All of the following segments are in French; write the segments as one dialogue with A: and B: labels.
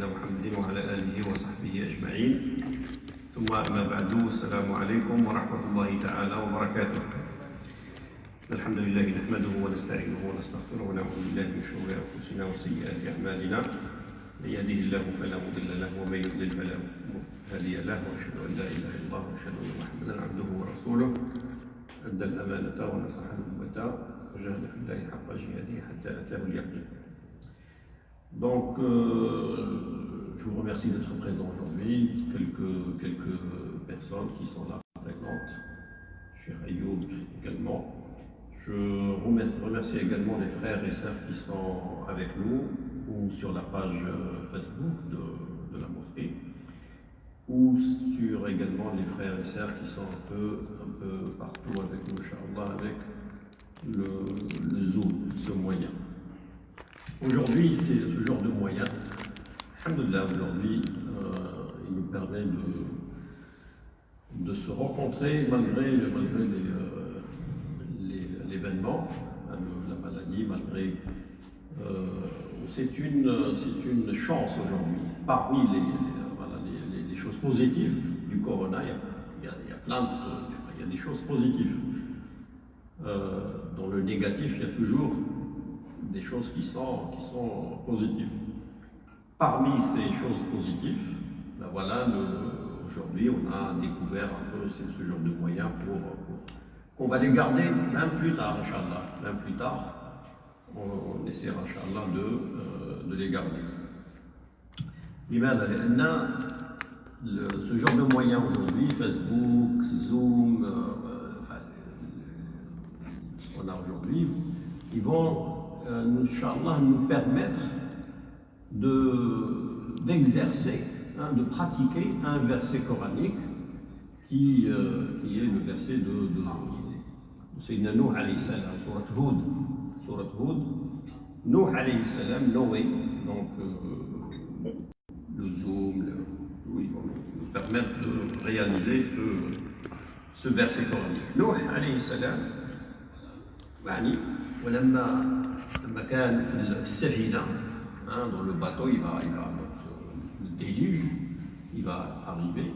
A: محمد وعلى آله وصحبه أجمعين ثم أما بعد السلام عليكم ورحمة الله تعالى وبركاته. الحمد لله نحمده ونستعينه ونستغفره ونعوذ بالله من شرور أنفسنا وسيئات أعمالنا من يهده الله فلا مضل له ومن يضلل فلا هادي له وأشهد أن لا إله إلا الله وأشهد أن محمدا عبده ورسوله أدى الأمانة ونصح الأمة وجاهد في الله حق جهاده حتى أتاه اليقين. Donc, je vous remercie d'être présent aujourd'hui. Quelques personnes qui sont là présentes, Cheikh Ayoub également. Je remercie également les frères et sœurs qui sont avec nous ou sur la page Facebook de la mosquée ou sur également les frères et sœurs qui sont un peu partout avec nous, Inch'Allah, avec le Zoom, ce moyen. Aujourd'hui, c'est ce genre de moyen. Alhamdoulilah, aujourd'hui, il nous permet de se rencontrer malgré l'événement, la maladie, malgré. C'est une chance aujourd'hui. Parmi les choses positives du corona, il y a des choses positives. Dans le négatif, il y a toujours des choses qui sont positives. Parmi ces choses positives, ben voilà, aujourd'hui on a découvert un peu ce genre de moyens pour qu'on va les garder même plus tard, Inch'Allah. Même plus tard, on essaiera, Inch'Allah, de les garder. Ce genre de moyens aujourd'hui, Facebook, Zoom, ce qu'on a aujourd'hui, ils vont Inch'Allah, nous permettre d'exercer, de pratiquer un verset coranique qui est le verset de Sayyidina Nuh alayhi salam, Surat Hud, Nuh alayhi salam, Noé, donc le Zoom, ils vont nous permettre de réaliser ce verset coranique. Nuh alayhi salam, لما كان في السفينة dans le bateau, le déluge, il va arriver.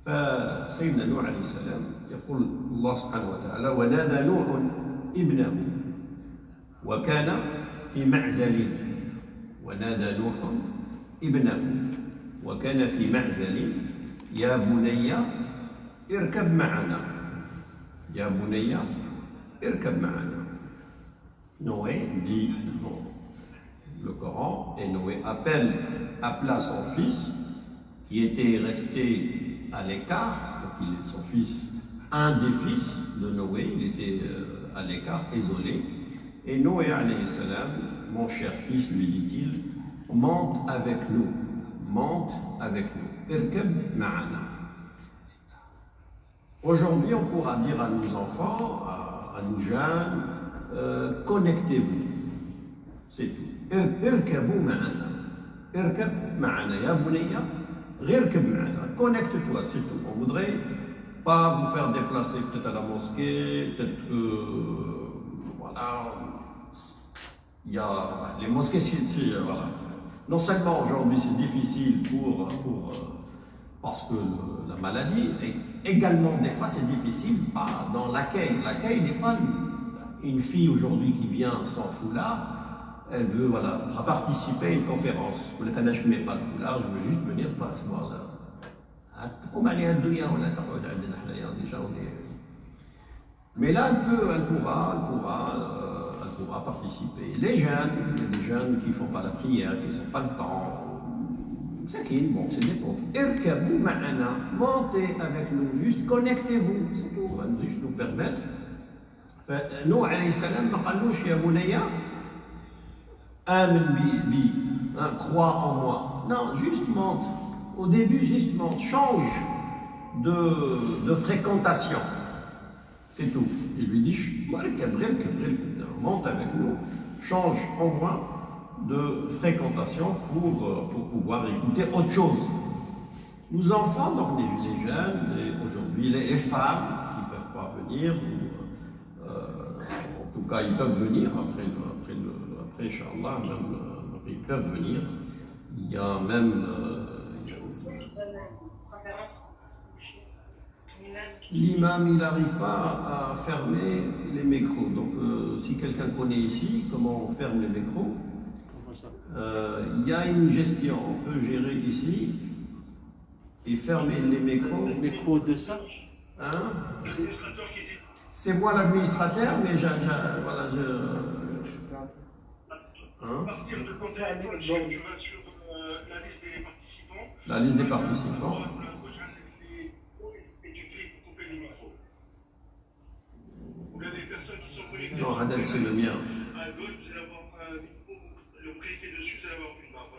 A: فسيدنا نوح عليه السلام يقول الله سبحانه وتعالى ونادى نوح ابنه وكان في معزل ونادى نوح ابنه وكان في معزل يا بني اركب معنا يا بني اركب معنا. Noé dit dans le Coran, et Noé appela son fils qui était resté à l'écart, donc son fils, un des fils de Noé, il était à l'écart, isolé, et Noé alayhi salam, mon cher fils, lui dit-il, monte avec nous, irkab ma'ana. Aujourd'hui, on pourra dire à nos enfants, à nos jeunes, connectez-vous, c'est tout. Irkabu ma'ana. Irkab ma'ana. Ya bunayya, irkab ma'ana. Connecte-toi, c'est tout. On voudrait pas vous faire déplacer peut-être à la mosquée, peut-être que voilà, il y a les mosquées, voilà. Non seulement aujourd'hui c'est difficile parce que la maladie, et également des fois c'est difficile dans l'accueil. L'accueil, des fois, une fille aujourd'hui qui vient sans foulard, elle veut participer à une conférence. Je ne mets pas le foulard, je veux juste venir par ce moment-là. Mais là, elle pourra participer. Les jeunes qui ne font pas la prière, qui n'ont pas le temps, c'est des pauvres. Irkabu ma'ana, montez avec nous, juste connectez-vous, c'est tout, va juste nous permettre. Nuh alayhi salam ma qallouch ya bunayya amin bi, crois en moi. Non, juste monte. Au début, juste monte. Change de fréquentation. C'est tout. Il lui dit monte avec nous, change en moi de fréquentation pour pouvoir écouter autre chose. Nos enfants, donc les jeunes, et aujourd'hui les femmes qui ne peuvent pas venir, en tout cas ils peuvent venir après Inch'Allah, ils peuvent venir Il y a même... l'imam, il n'arrive pas à fermer les micros. Donc, si quelqu'un connaît ici comment on ferme les micros, il y a une gestion. On peut gérer ici et fermer les micros.
B: Les micros de ça
A: Hein? C'est moi l'administrateur, mais voilà,
C: À partir de quand tu vas sur la liste des participants.
A: La liste des participants.
C: Et tu cliques pour couper les micros. Ou bien les personnes qui sont connectées.
A: Non, Adel, c'est le mien.
C: À gauche, vous allez avoir un micro. Le cliquez dessus, vous allez avoir une barre.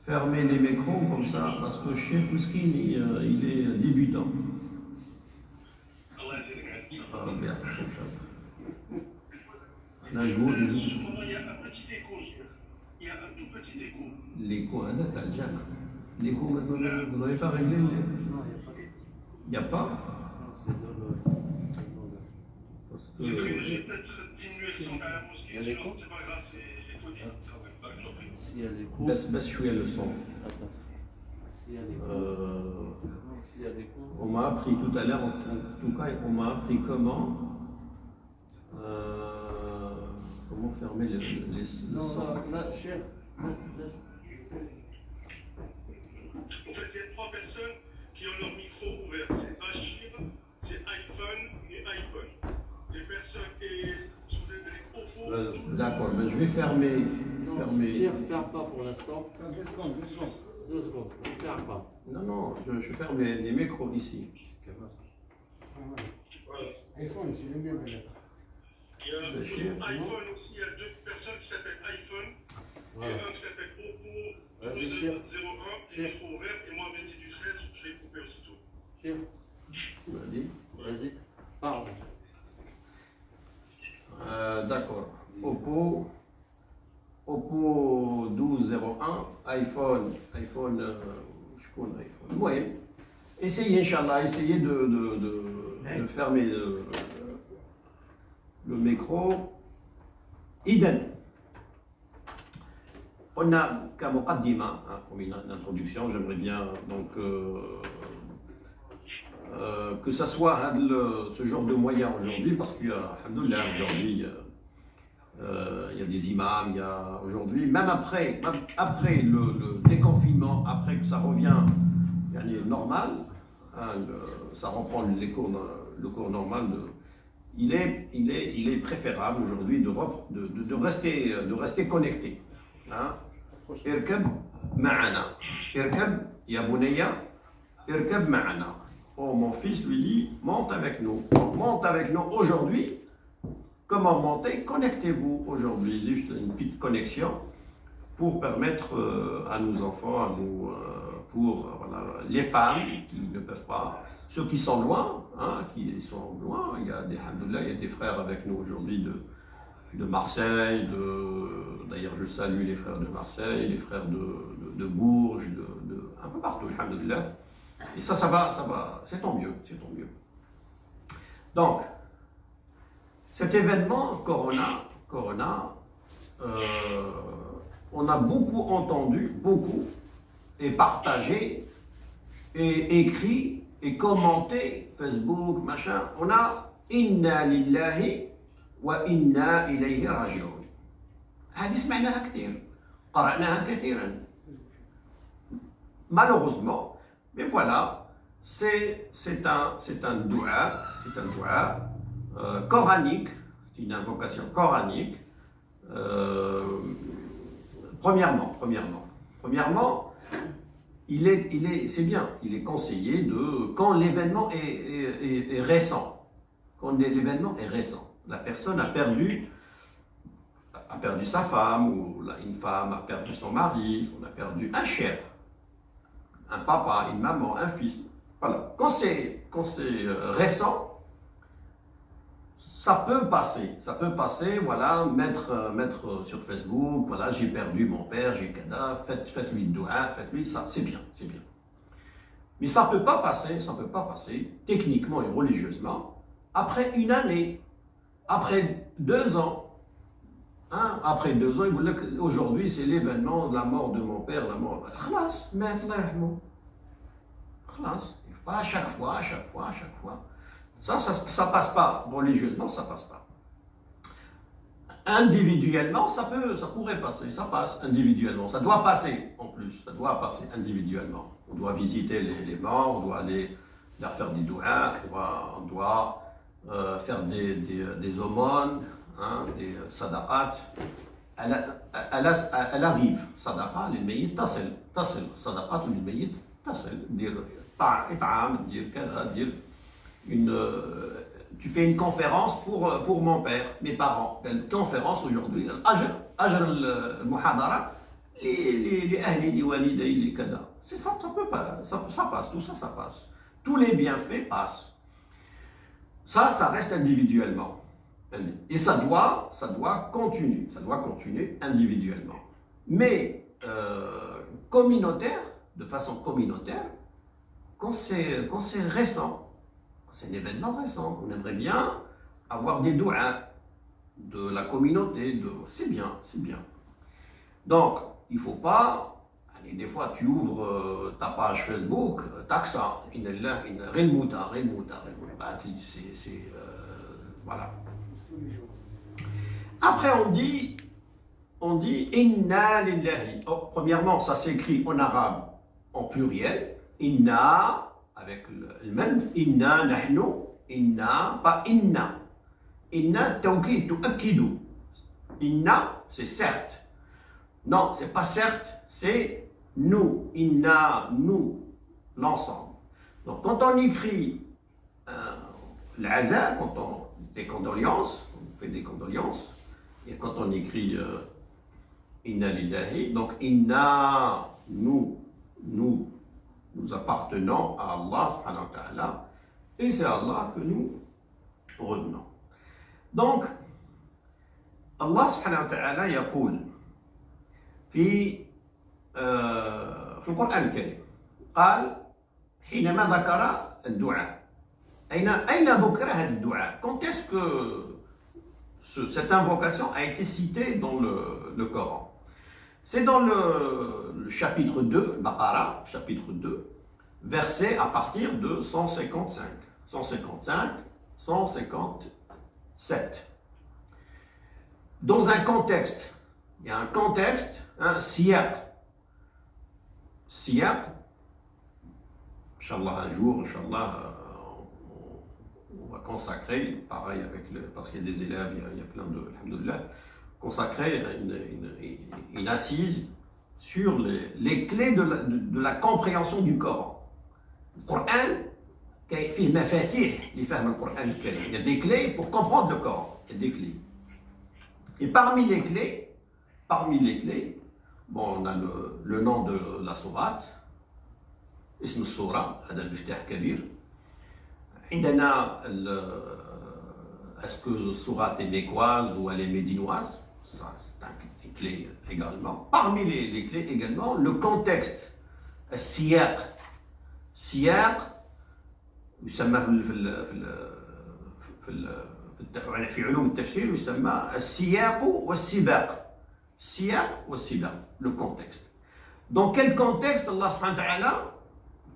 A: Fermez les micros comme ça, parce que Cheikh Mouskin, il est débutant. Ah, merde, là, je vois,
C: Cependant, il y a un petit écho. Il y a un tout petit écho.
A: L'écho, t'as le jack. L'écho, vous n'avez pas réglé les... Il n'y a pas?
C: C'est peut-être diminuer le son à la mosquée, sinon c'est pas grave, c'est l'écho qui travaille.
B: S'il y a l'écho.
A: Baisse chouïa le son.
B: Attends. S'il y a l'écho.
A: On m'a appris tout à l'heure, en tout cas, on m'a appris comment fermer le son.
B: Non, là, cher.
C: En fait, il y a 3 personnes qui ont leur micro ouvert. C'est Bachir, c'est iPhone et iPhone. Les personnes sont des Oppo.
A: D'accord, mais je vais fermer.
B: Cher, ferme pas pour l'instant. 2 secondes, ne ferme pas.
A: Non, je ferme les micros ici.
D: iPhone, c'est le même.
C: Il y a iPhone aussi, il y a 2 personnes qui s'appellent iPhone.
B: Voilà.
C: Et un qui s'appelle Oppo 01, micro ouvert, et moi, Mehdi du 13, je l'ai coupé aussitôt.
B: Cher, vas-y, parle.
A: D'accord. Oppo 1201, iPhone, je connais iPhone. Oui. Essayez, Inch'Allah, essayez de fermer le micro. Idem. On a comme muqaddima, comme une introduction, j'aimerais bien donc que ça soit ce genre de moyen aujourd'hui, parce qu'il y a, alhamdoulilah, aujourd'hui, il y a des imams, il y a aujourd'hui, même après le déconfinement, après que ça revient normal, ça reprend le cours normal, il est préférable aujourd'hui de rester connecté. Irkab ma'ana. Irkab, ya bunayya, irkab ma'ana. Oh, mon fils lui dit, monte avec nous. Monte avec nous aujourd'hui. Comment monter? Connectez-vous aujourd'hui. Juste une petite connexion pour permettre à nos enfants, voilà, les femmes qui ne peuvent pas, ceux qui sont loin, il y a des frères avec nous aujourd'hui de Marseille, d'ailleurs je salue les frères de Marseille, les frères de Bourges, un peu partout, alhamdoulilah. Et ça va, c'est tant mieux. Donc, cet événement, Corona, on a beaucoup entendu, et partagé, et écrit, et commenté, Facebook, machin. On a « Inna lillahi wa inna ilayhi raji'un ». هذه سمعناها كثير، قرأناها كثيرا. Malheureusement, mais voilà, c'est un dua coranique, c'est une invocation coranique. Premièrement, c'est bien, il est conseillé quand l'événement est récent, la personne a perdu sa femme, ou une femme a perdu son mari, on a perdu un cher, un papa, une maman, un fils. Voilà. Quand c'est récent, ça peut passer, voilà, mettre sur Facebook, voilà, j'ai perdu mon père, j'ai cadavre, faites-lui le doigt, faites-lui ça, c'est bien. Mais ça peut pas passer, techniquement et religieusement, après une année, après 2 ans, Hein? Après 2 ans, il vous dit aujourd'hui c'est l'événement de la mort de mon père, la mort. Khalas, mais Allah yarhamou. Khalas. Pas à chaque fois, à chaque fois, à chaque fois. Ça passe pas. Religieusement, ça passe pas. Individuellement, ça pourrait passer, ça passe individuellement. Ça doit passer en plus, ça doit passer individuellement. On doit visiter les morts, on doit aller leur faire des douas, on doit faire des aumônes, hein, des sadaqat. Elle arrive, sadaqa, les meilleurs, tassel, sadaqat, les meilleurs, tassel, dire ta'am, dire kada, dire tu fais une conférence pour mon père, mes parents. Une conférence aujourd'hui, Ajr al-Muhadara, les ahli, les waliday, les kada. C'est ça, ça peut pas, ça passe, tout ça, ça passe. Tous les bienfaits passent. Ça reste individuellement. Et ça doit continuer individuellement. Mais communautaire, de façon communautaire, quand c'est récent, c'est un événement récent. On aimerait bien avoir des douas de la communauté. C'est bien, c'est bien. Donc, il ne faut pas... Des fois, tu ouvres ta page Facebook, taxa, voilà. Après, on dit inna lillahi. Oh, premièrement, ça s'écrit en arabe en pluriel. Inna avec le même inna nahnu, inna pas inna. Inna tawkid tu'akkidu. Inna c'est certes. Non, c'est pas certes, c'est nous, inna, nous, l'ensemble. Donc quand on écrit l'azar, des condoléances, on fait des condoléances, et quand on écrit inna lillahi, donc inna, nous appartenons à Allah subhanahu wa ta'ala, et c'est à Allah que nous revenons. Donc, Allah subhanahu wa ta'ala يقول في القرآن الكريم قال حينما ذكر الدعاء أين ذكر هذا الدعاء؟ Quand est-ce que cette invocation a été citée dans le Coran? C'est dans le chapitre 2, Baqara, chapitre 2, verset à partir de 155, 157. Dans un contexte, il y a un contexte, un siyaq. Siyaq, Inch'Allah un jour, Inch'Allah, on va consacrer, pareil parce qu'il y a des élèves, il y a plein de, alhamdoulilah, consacrer une assise sur les clés de la compréhension du Coran. Le Coran, il y a des clés pour comprendre le Coran. Il y a des clés. Et parmi les clés, bon, on a le nom de la sourate, اسم السورة, هذا المفتاح كبير. عندنا est-ce que la sourate est mécoise ou elle est médinoise? Ça, c'est une clé également. Parmi les clés également, le contexte, السياق. سياق يسمى في علوم التفسير يسمى السياق والسباق. السياق والسباق, le contexte. Dans quel contexte Allah subhanahu wa ta'ala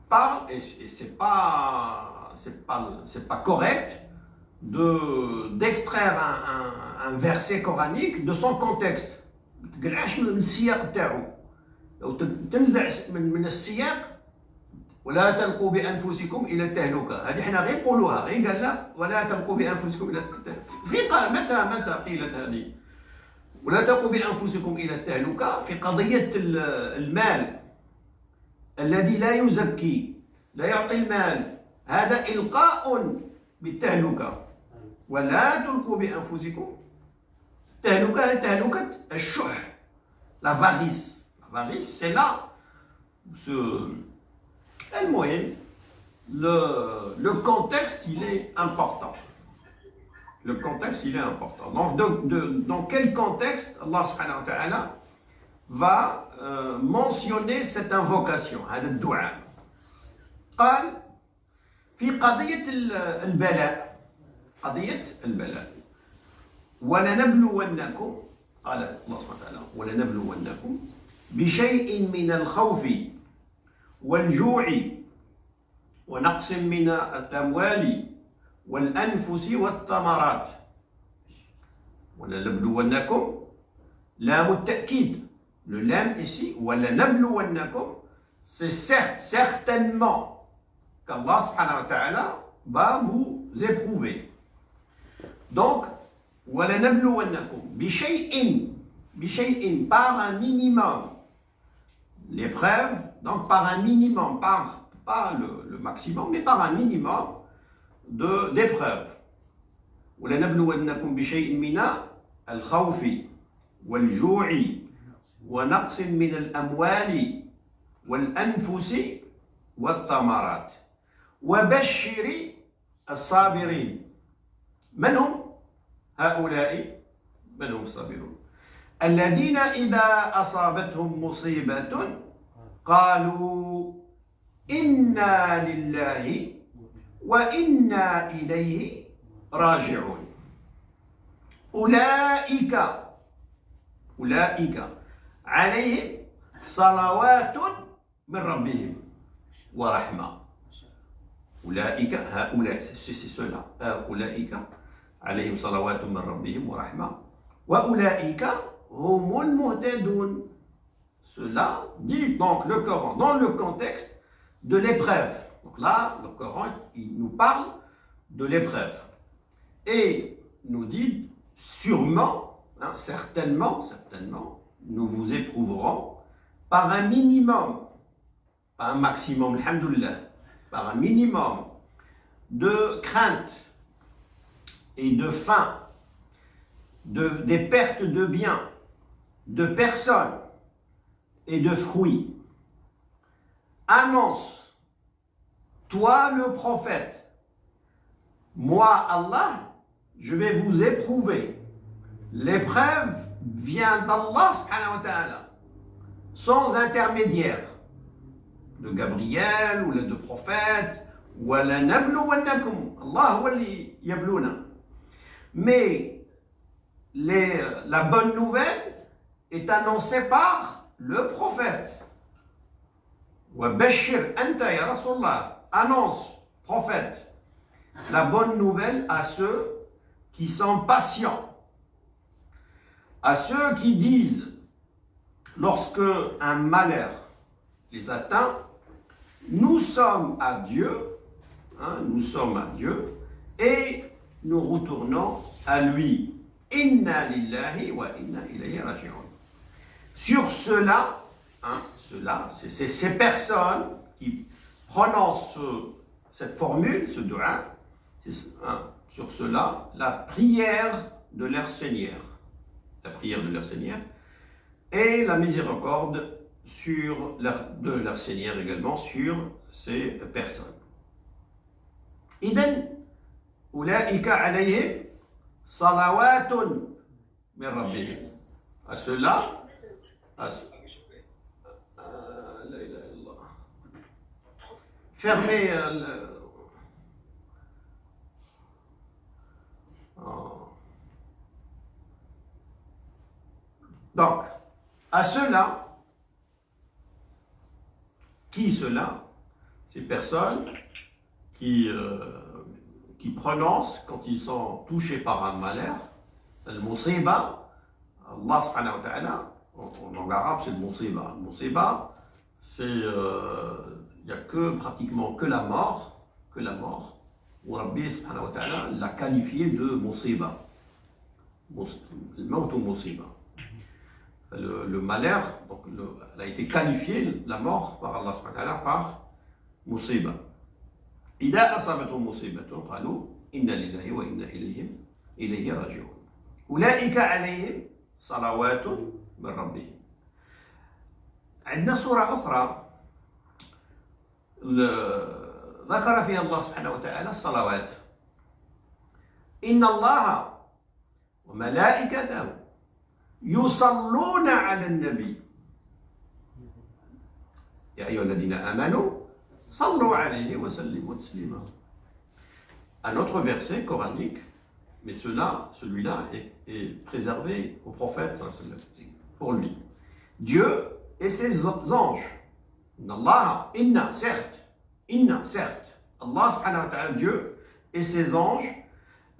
A: parle, et c'est pas correct d'extraire un verset coranique de son contexte. تقلعش من السياق تاعو. لو تنزع من السياق ولا تلقوا بانفسكم الى التهلكه. هذه احنا غير نقولوها، غير قال لا ولا تلقوا بانفسكم الى متى قيلت هذه؟ ولا تلقوا بانفسكم الى التهلكه في قضيه المال الذي لا يزكي، لا يعطي المال، هذا القاء بالتهلكه. ولا تلقوا بانفسكم. تهلكه الشح، l'avarice. L'avarice, c'est là le contexte, il est important. Le contexte, il est important. Donc, dans quel contexte Allah subhanahu wa ta'ala va mentionner cette invocation, هذا الدعاء. قال في قضية البلاء ولنبلونكم قال الله سبحانه وتعالى ولنبلونكم بشيء من الخوف والجوع ونقص من الأموال والأنفس والثمرات. ولنبلونكم لام التأكيد. Le lam ici, ولنبلونكم, c'est certes, certainement qu'Allah subhanahu wa ta'ala va vous éprouver. Donc, ولنبلونكم بشيء, par un minimum. L'épreuve, donc par un minimum, pas le maximum, mais par un minimum d'épreuves. ولنبلونكم بشيء من الخوف والجوع ونقص من الأموال والأنفس والثمرات وبشر الصابرين. من هم هؤلاء؟ من هم الصابرون؟ الذين إذا أصابتهم مصيبة قالوا إنا لله وإنا إليه راجعون. أولئك عليهم صلوات من ربهم ورحمة. هؤلاء c'est ceux-là. أولئك عليهم صلوات من ربهم ورحمة وأولئك هم المهتدون. Cela dit donc le Coran dans le contexte de l'épreuve. Donc là, le Coran, il nous parle de l'épreuve. Et nous dit sûrement, certainement, nous vous éprouverons par un minimum, pas un maximum, alhamdoulilah, par un minimum de crainte et de faim, des pertes de biens, de personnes et de fruits. Annonce, toi le prophète, moi Allah, je vais vous éprouver. L'épreuve vient d'Allah subhanahu wa ta'ala, sans intermédiaire de Gabriel ou de prophète. وَلَنَبْلُوَنَّكُمْ Allah huwa li yabluna. Mais la bonne nouvelle est annoncée par le prophète. وَبَشِّرْ أَنْتَ يَا رَسُولَ اللَّهِ. Annonce, prophète, la bonne nouvelle à ceux qui sont patients, à ceux qui disent, lorsque un malheur les atteint, nous sommes à Dieu, et nous retournons à lui. Inna lillahi wa inna ilayhi raji'un. Sur cela, c'est ces personnes qui prononcent cette formule, ce dua, sur cela, la prière de leur Seigneur. La prière de leur Seigneur et la miséricorde de leur Seigneur également sur ces personnes. إذن أولئك عليهم صلوات من ربهم. À cela, la ilaha illallah. Fermez Donc, à ceux-là, qui ceux-là? Ces personnes qui prononcent, quand ils sont touchés par un malheur, le musiba, Allah subhanahu wa ta'ala, en langue arabe c'est le musiba. Le musiba, c'est, il n'y a pratiquement que la mort, où Rabbi subhanahu wa ta'ala l'a qualifié de musiba. Le maut ou musiba. Le malheur, donc elle a été qualifiée, la mort, par Allah subhanahu wa ta'ala, par musiba. إذا أصابتهم مصيبة قالوا إنا لله وإنا إليه راجعون. أولئك عليهم صلوات من ربهم. عندنا سورة أخرى ذكر فيها الله سبحانه وتعالى الصلوات. إن الله وملائكته يصلون على النبي يا أيها الذين آمنوا صلوا عليه وسلموا تسليما. Un autre verset coranique Mais celui-là est préservé au prophète, pour lui. Dieu et ses anges. Certes, Allah subhanahu wa ta'ala, Dieu et ses anges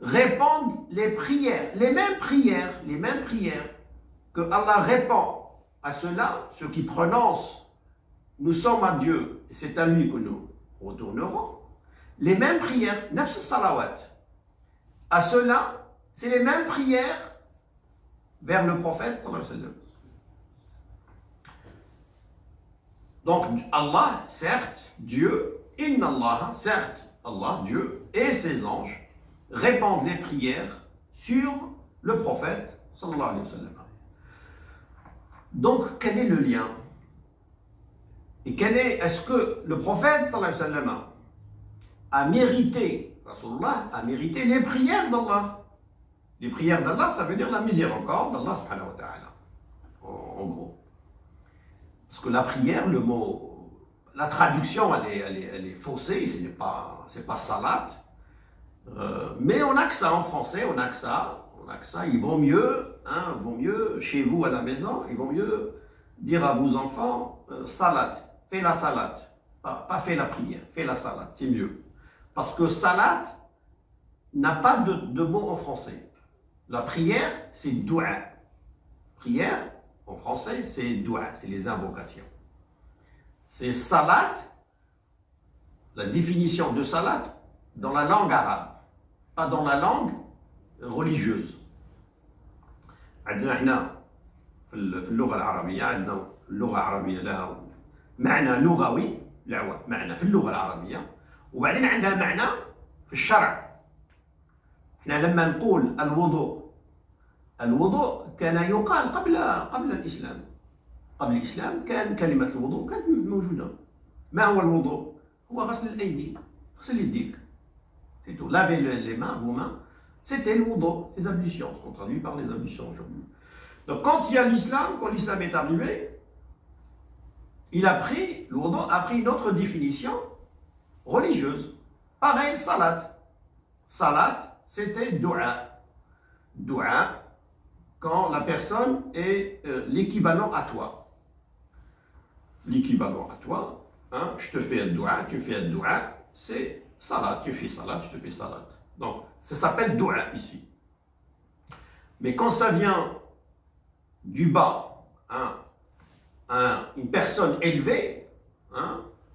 A: répandent les prières, les mêmes prières que Allah répand à ceux-là, ceux qui prononcent nous sommes à Dieu et c'est à lui que nous retournerons. Les mêmes prières, nafs salawat. À ceux-là, c'est les mêmes prières vers le prophète sallallahu alayhi wa sallam. Donc Allah, certes, Dieu, inna Allah, certes, Allah, Dieu et ses anges répandent les prières sur le prophète sallallahu alayhi wa sallam. Donc quel est le lien? Et est-ce que le prophète sallallahu alayhi wa sallam a mérité, Rasulullah a mérité les prières d'Allah? Les prières d'Allah, ça veut dire la miséricorde d'Allah subhanahu wa ta'ala, en gros. Parce que la prière, le mot, la traduction, elle est faussée, c'est pas salat. Mais on a que ça en français, on a que ça. Il vaut mieux chez vous à la maison, il vaut mieux dire à vos enfants, salat, fais la salat. Pas fais la prière, fais la salat, c'est mieux. Parce que salat n'a pas de mot en français. La prière, c'est dua. Prière, en français, c'est dua, c'est les invocations. C'est salat, la définition de salat dans la langue arabe, pas dans la langue religieuse. عندنا هنا في اللغة العربية عندنا اللغة العربية لها معنى لغوي معنى في اللغة العربية وبعدين عندها معنى في الشرع. احنا لما نقول الوضوء كان يقال قبل الإسلام. قبل الإسلام كان كلمة الوضوء كانت موجودة. ما هو الوضوء؟ هو غسل الأيدي، غسل يديك. Laver les mains, vos mains, c'était le wudu, les ablutions, ce qu'on traduit par les ablutions aujourd'hui. Donc quand il y a l'islam, quand l'islam est arrivé, le wudu a pris une autre définition religieuse. Pareil, salat. Salat, c'était dua. Dua, quand la personne est l'équivalent à toi. L'équivalent à toi, je te fais un dua, tu fais un dua, c'est salat, tu fais salat, je te fais salat. Donc, ça s'appelle dua ici. Mais quand ça vient du bas, une personne élevée,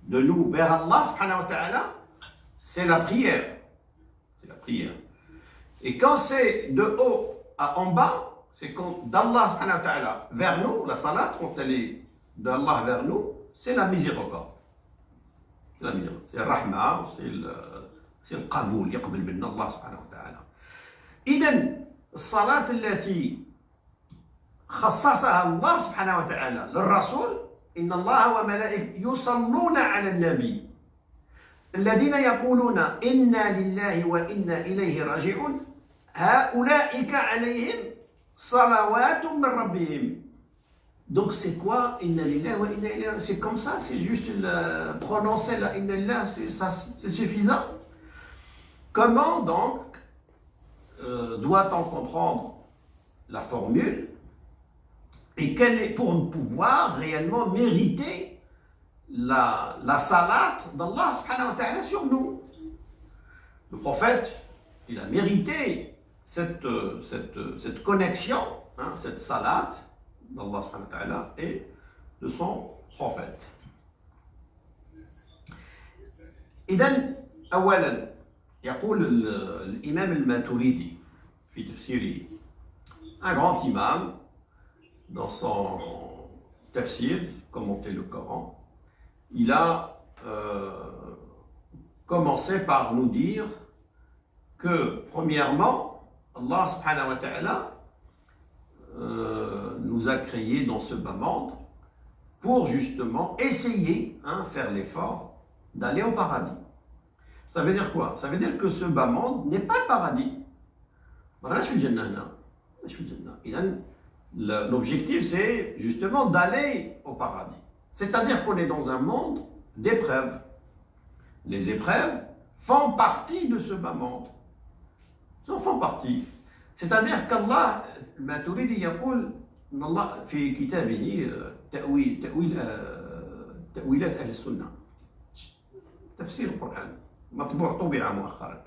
A: de nous vers Allah subhanahu wa ta'ala, c'est la prière. C'est la prière. Et quand c'est de haut à en bas, c'est quand d'Allah subhanahu wa ta'ala vers nous, la salat, quand elle est d'Allah vers nous, c'est la miséricorde. C'est le rahma, c'est le qaboul, يقبل منا الله سبحانه وتعالى. إذن الصلاة التي خصصها الله سبحانه وتعالى للرسول إن الله وملائكته يصلون على النبي الذين يقولون إنا لله وإنا إليه راجعون هؤلاء عليهم صلوات من ربهم. Donc c'est quoi Inna lillahi wa inna ilayhi? C'est comme ça, c'est juste prononcer la Inna lillahi, c'est suffisant. Comment donc doit-on comprendre la formule et quelle est pour pouvoir réellement mériter la salat d'Allah subhanahu wa ta'ala sur nous? Le prophète, il a mérité cette connexion, cette salat d'Allah subhanahu wa ta'ala et de son prophète. إذن أولا يقول الإمام الماتريدي في تفسيره, un grand imam dans son tafsir, commenter le Coran, il a commencé par nous dire que premièrement Allah subhanahu wa ta'ala nous a créés dans ce bas monde pour justement essayer, faire l'effort d'aller au paradis. Ça veut dire quoi? Ça veut dire que ce bas monde n'est pas le paradis. L'objectif, c'est justement d'aller au paradis. C'est-à-dire qu'on est dans un monde d'épreuves. Les épreuves font partie de ce bas monde. Ça font partie. C'est-à-dire qu'Allah, الماتريدي يقول أن الله في كتابه تأويلات أهل السنة، تفسير القرآن مطبوع طبع مؤخرا،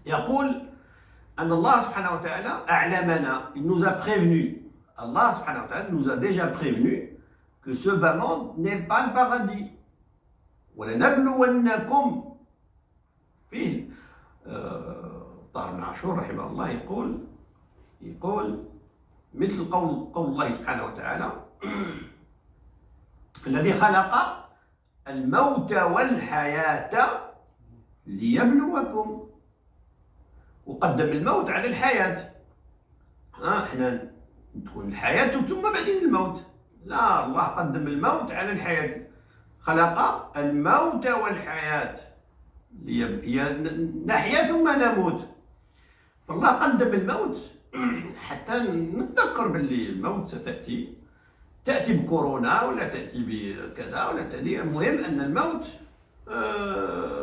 A: يقول أن الله سبحانه وتعالى أعلمنا، il nous a prévenu, Allah subhanahu wa ta'ala nous a déjà prévenu que ce bas monde n'est pas le paradis. ولنبلونكم فيه. طاهر بن عاشور رحمه الله يقول مثل قول الله سبحانه وتعالى الذي خلق الموت والحياة ليبلوكم، وقدم الموت على الحياة. احنا تكون الحياة ثم بعدين الموت، لا، الله قدم الموت على الحياة، خلق الموت والحياة نحيا ثم نموت. فالله قدم الموت حتى نتذكر باللي الموت تأتي بكورونا ولا تأتي بكذا ولا تأتي، المهم أن الموت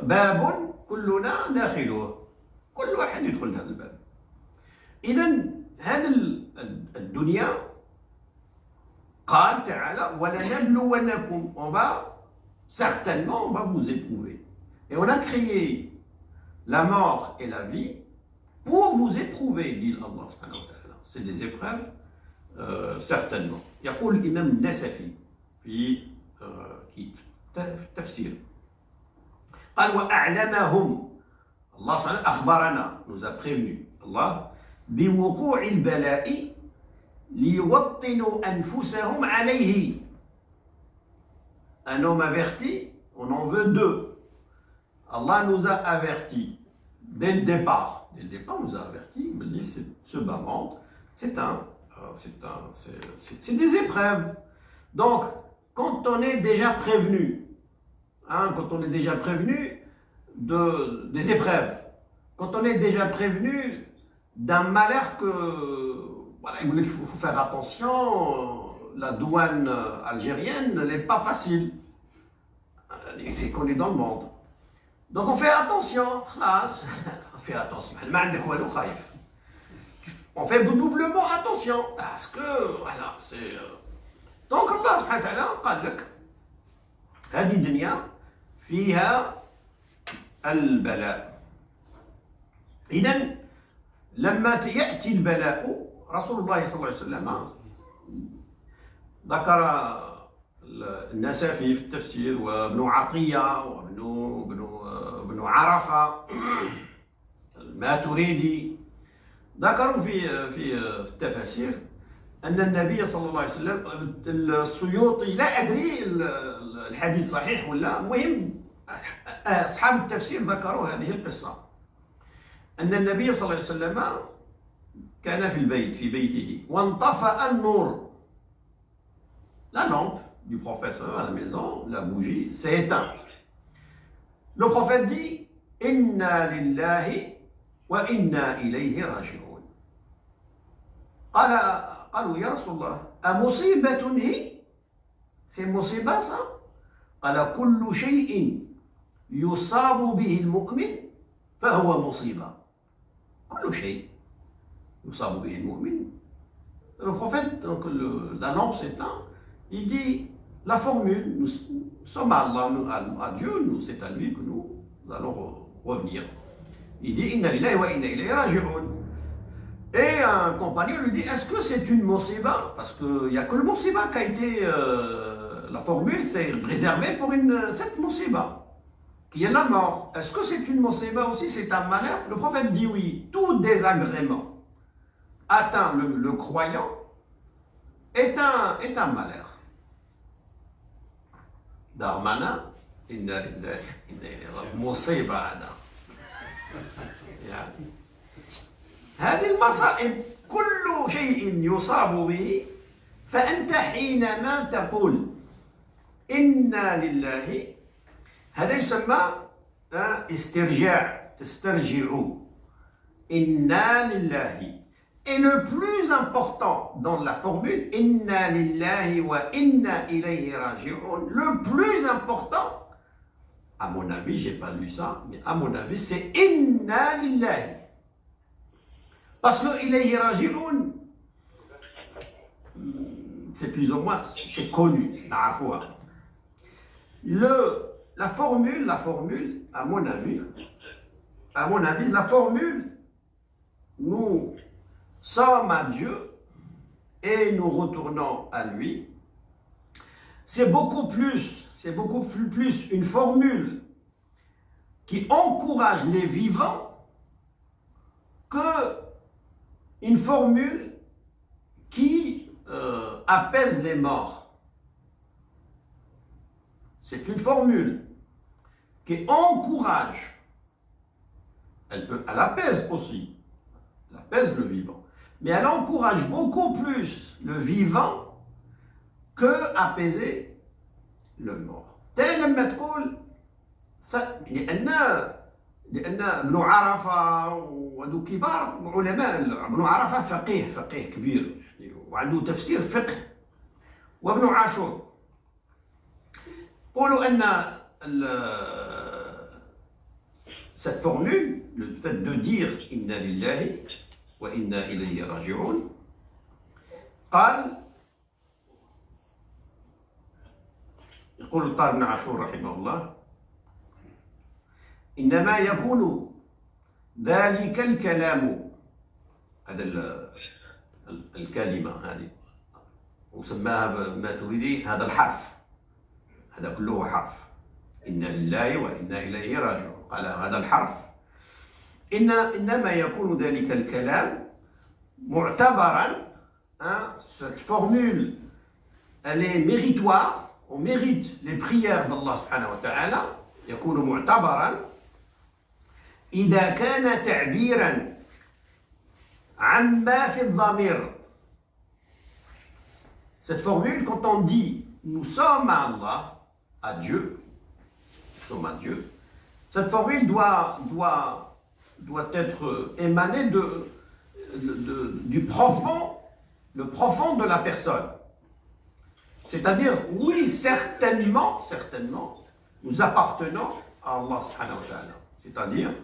A: باب كلنا داخله، كل واحد يدخل هذا الباب. إذن هذه الدنيا قال تعالى ولنبلونكم، on va certainement on va vous éprouver. Et on a créé la mort et la vie pour vous éprouver, dit Allah subhanahu wa ta'ala. C'est des épreuves certainement. يقول الإمام النسفي في تفسير قال وأعلمهم، الله سبحانه أخبرنا، nous a prévenu Allah بوقوع البلاء ليوطنوا أنفسهم عليه. Un homme averti, on en veut deux. Allah nous a avertis dès le départ. Dès le départ, on nous a avertis, ce bas monde, c'est des épreuves. Donc, quand on est déjà prévenu, quand on est déjà prévenu des épreuves, quand on est déjà prévenu d'un malheur voilà, il faut faire attention, la douane algérienne n'est pas facile. C'est connu dans le monde. Donc on fait attention, on fait attention. On fait doublement attention parce que voilà, c'est. Donc Allah subhanahu wa ta'ala قال لك هذه الدنيا فيها البلاء. إذن لما يأتي البلاء، رسول الله صلى الله عليه وسلم ذكر النسفي في التفسير وابن عطية وابن عرفة الماتريدي ذكروا في التفاسير أن النبي صلى الله عليه وسلم، السيوطي لا أدري الحديث صحيح ولا، المهم أصحاب التفسير ذكروا هذه القصة أن النبي صلى الله عليه وسلم كان في بيته وانطفأ النور، la lampe du prophète à la maison, la bougie s'est éteinte. Le prophète dit Inna lillahi wa inna ilayhi raji'un. قالوا يا رسول الله أمصيبة هي؟ c'est مصيبة ça؟ قال كل شيء يصاب به المؤمن فهو مصيبة. كل شيء يصاب به المؤمن. Le prophète, donc la lampe s'éteint, il dit la formule, nous sommes à Allah, à Dieu, c'est à lui que nous allons revenir. Il dit Inna lillahi wa inna ilayhi raji'un. Et un compagnon lui dit est-ce que c'est une musiba? Parce qu'il n'y a que le musiba qui a été. La formule, c'est réservé pour cette musiba, qui est la mort. Est-ce que c'est une musiba aussi? C'est un malheur? Le prophète dit oui. Tout désagrément atteint le croyant est un malheur. Darmana, inna lillahi inna ilayhi raji'un. Musiba hada. هذه المصائب كل شيء يصاب به، فأنت حينما تقول إنا لله، هذا يسمى استرجاع، تسترجع إنا لله. Et le plus important dans la formule Inna lillahi wa inna ilayhi raji'un, le plus important, à mon avis, j'ai pas lu ça, mais à mon avis, c'est Inna lillahi. Parce que ilayhi raji'un, c'est plus ou moins, c'est connu, la formule, à mon avis, la formule, nous sommes à Dieu et nous retournons à lui, c'est beaucoup plus une formule qui encourage les vivants que une formule qui apaise les morts. C'est une formule qui encourage, elle apaise aussi, elle apaise le vivant, mais elle encourage beaucoup plus le vivant que apaiser le mort. لما تقول لأن ابن عرفة وهذو كبار علماء، ابن عرفة فقيه كبير وعنده تفسير فقه، وابن عاشور قولوا أن cette formule, le fait de dire inna lillahi wa inna ilayhi raji'un, قال يقول طه بن عاشور رحمه الله إنما يكون ذلك الكلام، هذا الكلمة هذه وسماها ما تريدي، هذا الحرف، هذا كله حرف، إنا لله وإنا إليه راجعون، قال هذا الحرف إنما يكون ذلك الكلام معتبرا، cette formule elle est méritoire, on mérite les prières d'Allah subhanahu wa ta'ala، يكون معتبرا إذا كان تعبيرا عما في الضمير. Cette formule, quand on dit nous sommes à Allah, à Dieu, nous sommes à Dieu, cette formule doit être émanée du profond, le profond de la personne. C'est-à-dire, oui, certainement, nous appartenons à Allah subhanahu wa ta'ala. C'est-à-dire,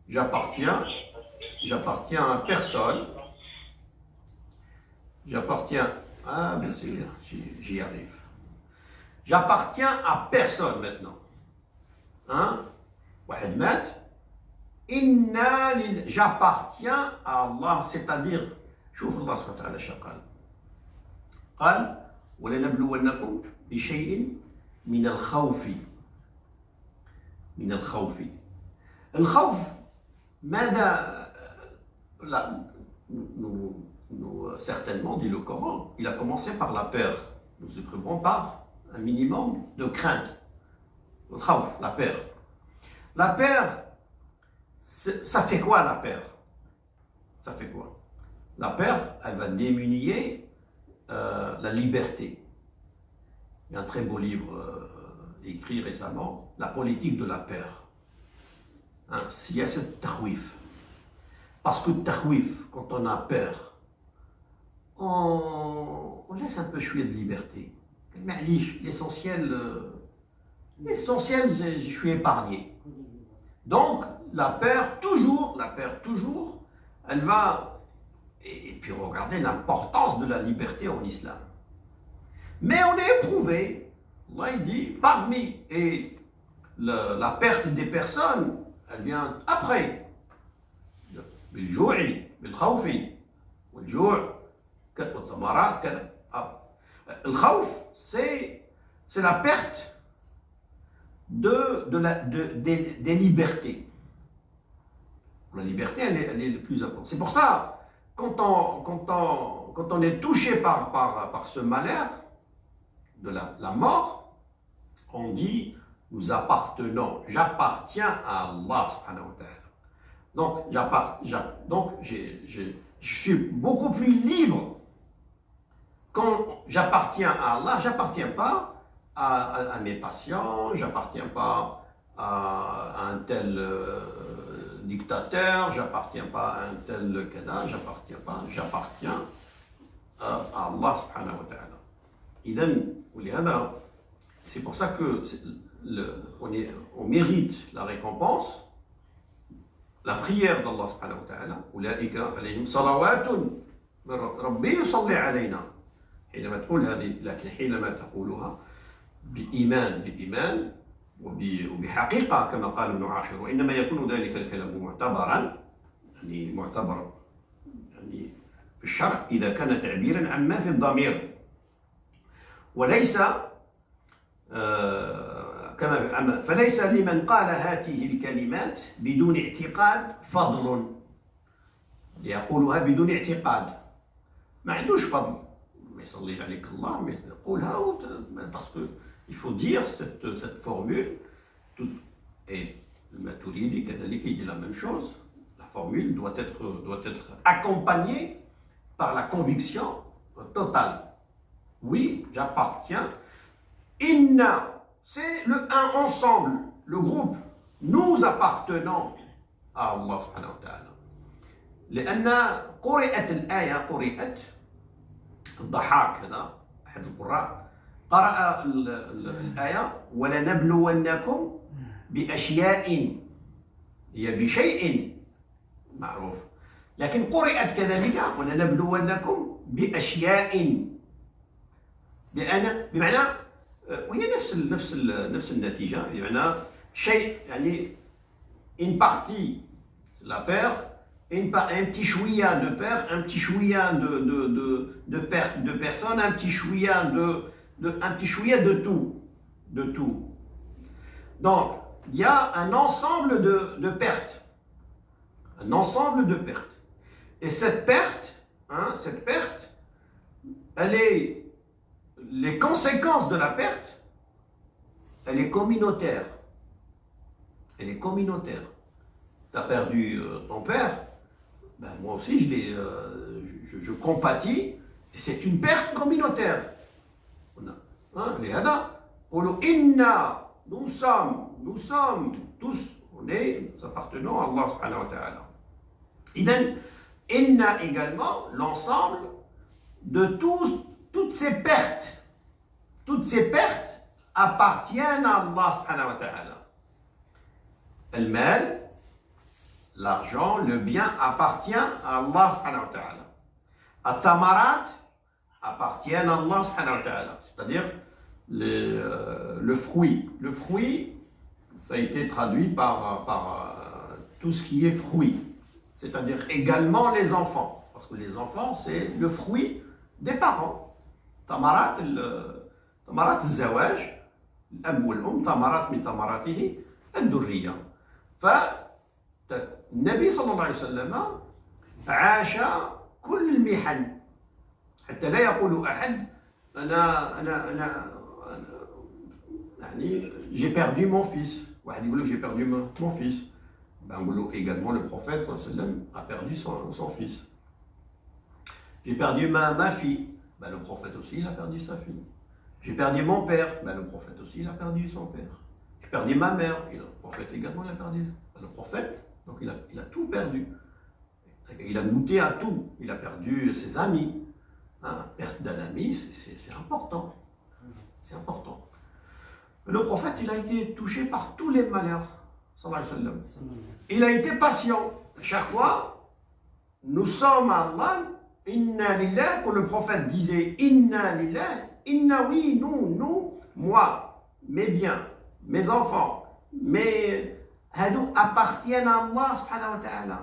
A: j'appartiens à personne, ben c'est bien, j'y arrive. J'appartiens à personne maintenant. J'appartiens à Allah, c'est-à-dire, شوف الله سبحانه وتعالى شو قال ولنبلونكم بشيء من الخوف. الخوف ماذا؟ là, nous certainement, dit le Coran, il a commencé par la peur. Nous écrivons par un minimum de crainte. Le khawf, la peur. La peur, ça fait quoi la peur? Ça fait quoi? La peur, elle va démunier la liberté. Il y a un très beau livre écrit récemment, La politique de la peur. S'il y a cette tahwif. Parce que tahwif, quand on a peur, on laisse un peu chouïa de liberté. L'essentiel, je suis épargné. Donc, la peur, toujours, elle va... Et puis regardez l'importance de la liberté en islam. Mais on est éprouvé, Allah il dit, parmi, et la perte des personnes, elle vient après. بالجوع بالخوف والجوع والثمرات كذا. الخوف c'est la perte des libertés. La liberté elle est le plus important. C'est pour ça quand on est touché par ce malheur de la mort, on dit nous appartenons, j'appartiens à Allah subhanahu wa ta'ala. Donc, je suis beaucoup plus libre quand j'appartiens à Allah. J'appartiens pas à mes patients, j'appartiens pas à un tel dictateur, j'appartiens pas à un tel kada, j'appartiens à Allah subhanahu wa ta'ala. C'est pour ça que on mérite la récompense la prière d'Allah subhanahu wa ta'ala, أولئك عليهم صلوات من ربي يصلي علينا. حينما تقول هذه، لكن حينما تقولها بإيمان وبحقيقة كما قال ابن عاشور، وإنما يكون ذلك الكلام معتبرا، يعني معتبر يعني في الشرع إذا كان تعبيرا عما في الضمير، وليس فليس لمن قال هذه الكلمات بدون اعتقاد فضل، يقولها بدون اعتقاد ما عندوش فضل، ما يصلي عليك الله، ما يقولها parce que il faut dire cette formule. Et le Maturidi كذلك il dit la même chose. La formule doit être accompagnée par la conviction totale. Oui, j'appartiens. Inna, c'est un ensemble, le groupe. Nous appartenons à Allah subhanahu wa ta'ala. لأن قرأت الآية، قرأت الضحاك هذا أحد القراء قرأ الآية ولنبلونكم بأشياء، هي بشيء معروف، لكن قرأت كذلك ولنبلونكم بأشياء، بمعنى وهي نفس النتيجة، بمعنى شيء يعني une partie c'est la peur، un petit chouïa de peur, un petit chouïa de perte de personne, un petit chouïa de tout. Donc, il y a un ensemble de pertes. Un ensemble de pertes. Et cette perte, les conséquences de la perte, elle est communautaire. Elle est communautaire. Tu as perdu ton père, ben moi aussi je compatis, et c'est une perte communautaire. Nous sommes tous, nous appartenons à Allah subhanahu wa ta'ala. Idem, inna également l'ensemble de toutes ces pertes. Toutes ces pertes appartiennent à Allah subhanahu wa ta'ala. Le mal, l'argent, le bien appartient à Allah subhanahu wa ta'ala. Al-thamarat appartiennent à Allah subhanahu wa ta'ala. C'est-à-dire le fruit. Le fruit, ça a été traduit par tout ce qui est fruit. C'est-à-dire également les enfants. Parce que les enfants, c'est le fruit des parents. Tamarat al-zawaj, l'ab wal-um, tamarat min tamaratihi al-durriya. فالنبي صلى الله عليه وسلم عاش كل المحن حتى لا يقول أحد أنا يعني j'ai perdu mon fils. واحد يقول لك j'ai perdu mon fils. Ben on dit également le prophète صلى الله عليه وسلم a perdu son fils. J'ai perdu ma fille. Ben le prophète aussi il a perdu sa fille. J'ai perdu mon père. Ben le prophète aussi il a perdu son père. J'ai perdu ma mère. Et le prophète également il a perdu. Ben, le prophète donc il a tout perdu. Il a goûté à tout. Il a perdu ses amis. Perte d'un ami, c'est important. C'est important. Le prophète, il a été touché par tous les malheurs. Sallallahu alayhi wa sallam. Il a été patient. Chaque fois, nous sommes à Allah, inna lillah, quand le prophète disait inna lillah, inna oui, nous, moi, mes biens, mes enfants, mes hadou appartiennent à Allah subhanahu wa ta'ala.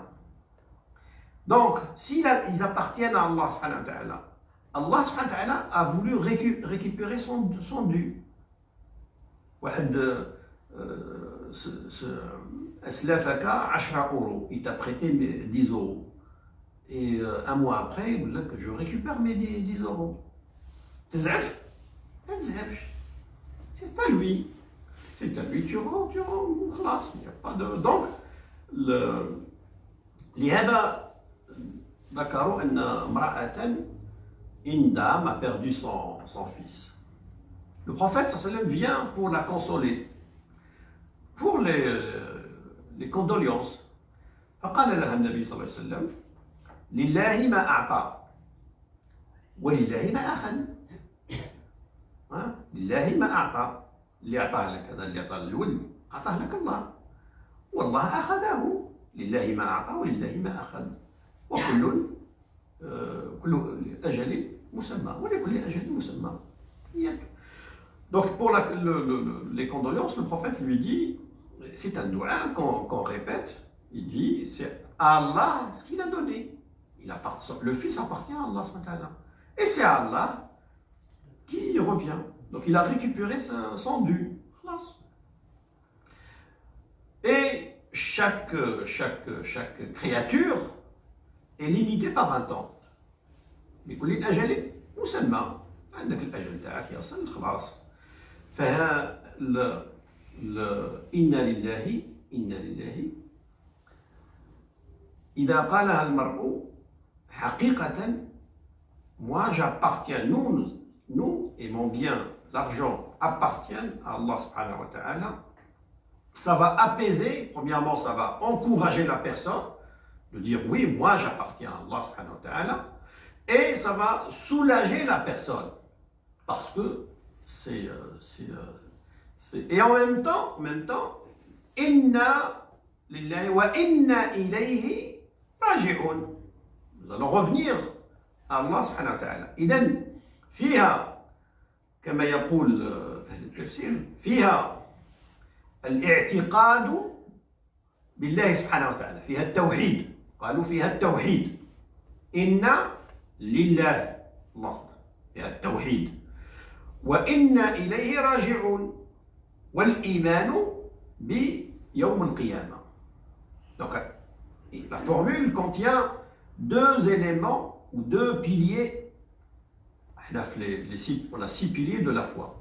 A: Donc, s'ils appartiennent à Allah subhanahu wa ta'ala, Allah subhanahu wa ta'ala a voulu récupérer son dû. Aslafaka 10 euros. Il t'a prêté 10 euros. Et un mois après, il dit que je récupère mes 10 euros. T'zaf? C'est à lui. C'est à lui, tu rends, classe. Il n'y a pas de. Donc, لهذا ذكروا أن امرأة une dame a perdu son fils. Le prophète sallam vient pour la consoler, pour les condoléances. فقال لها النبي صلى الله عليه وسلم لله ما أعطى ولله ما أخذ. لله ما أعطى، اللي أعطاه لك هذا اللي أعطاه للولد أعطاه لك الله، والله أخذه لله ما أعطى ولله ما أخذ وكل كل أجل مسمى ولكل أجل مسمى. Donc pour les condoléances, le prophète lui dit, c'est un doua qu'on répète, il dit, c'est à Allah ce qu'il a donné. Le fils appartient à Allah subhanahu. Et c'est à Allah qui revient. Donc il a récupéré son dû. Et chaque créature est limitée par un temps. لكل أجل مسمى. عندك الأجل تاعك يصل خلاص. إنا لله إذا قالها المرء حقيقة moi j'appartiens, nous et mon bien, l'argent appartiennent à Allah subhanahu wa ta'ala. Ça va apaiser, premièrement ça va encourager la personne de dire oui, moi j'appartiens à Allah subhanahu wa ta'ala, et ça va soulager la personne parce que et en même temps inna lillahi wa inna ilayhi raji'un. Nous allons revenir à Allah subhanahu wa ta'ala. إذن فيها كما يقول أهل التفسير فيها الاعتقاد بالله سبحانه وتعالى، فيها التوحيد، قالوا فيها التوحيد، إن لله الله سبحانه فيها التوحيد، وإنا إليه راجعون، والإيمان بيوم القيامة. Donc la formule contient deux éléments ou deux piliers. On a 6 piliers de la foi.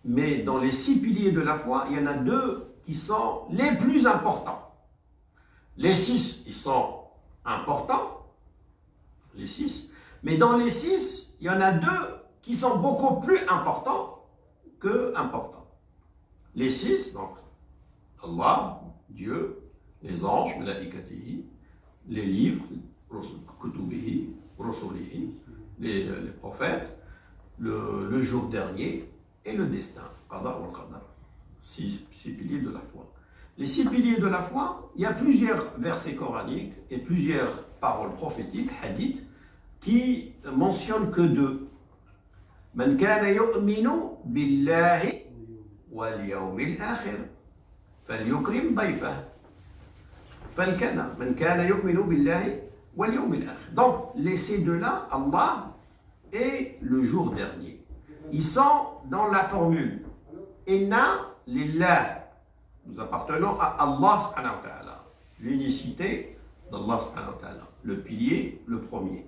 A: Mais dans les 6 piliers de la foi, il y en a 2 qui sont les plus importants. Les 6, ils sont importants, les 6. Mais dans les 6, il y en a 2 qui sont beaucoup plus importants que importants. Les 6, donc, Allah, Dieu, les anges, malaikatihi, les livres, kutubihi, rusulihi, les prophètes, le jour dernier et le destin. Qada wal qadar. 6 piliers de la foi. Les 6 piliers de la foi, il y a plusieurs versets coraniques et plusieurs paroles prophétiques, hadiths, qui mentionnent que 2. Man kana yu'minu billahi wal yawmil akhir falyukrim dayfah. Man kana yu'minu billahi wal yawmil akhir. Donc, ces 2-là, Allah et le jour dernier, ils sont dans la formule Inna lillah. Nous appartenons à Allah subhanahu wa ta'ala. L'unicité d'Allah subhanahu wa ta'ala. Le pilier, le premier.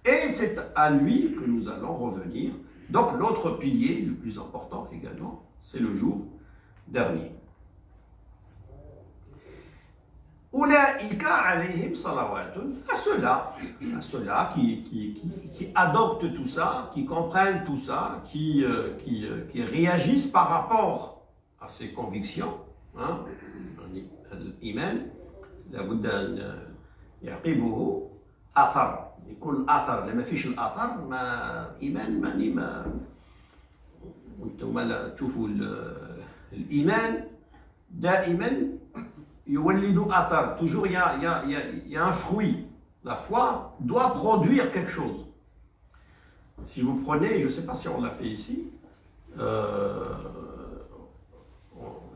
A: Et c'est à lui que nous allons revenir. Donc l'autre pilier, le plus important également, c'est le jour dernier. Ulaïka alayhim salawatun. À ceux-là qui adoptent tout ça, qui comprennent tout ça, qui réagissent par rapport à ces convictions. الإيمان لابد أن يعقبه أثر، يكون أثر. لما فيش الأثر ما إيمان ما وانتم لا تشوفوا الإيمان دائما يولد أثر. Toujours il y a un fruit. La foi doit produire quelque chose. Si vous prenez, je ne sais pas si on l'a fait ici,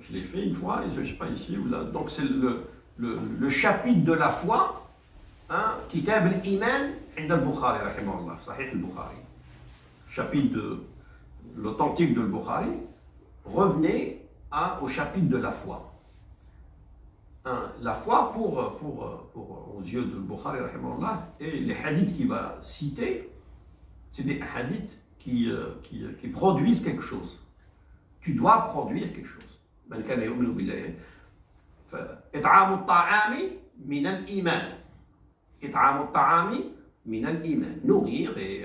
A: je l'ai fait une fois, et je ne sais pas ici ou là. Donc c'est le chapitre de la foi, Kitab al-Iman عند البخاري رحمه الله, Sahih al-Bukhari. Chapitre de l'authentique de al-Bukhari. Revenez au chapitre de la foi. La foi aux yeux de al-Bukhari رحمه الله, et les hadiths qu'il va citer, c'est des hadiths qui produisent quelque chose. Tu dois produire quelque chose. من كان يؤمن بالله إطعام الطعام من الإيمان. إطعام الطعام من الإيمان. Nourrir, et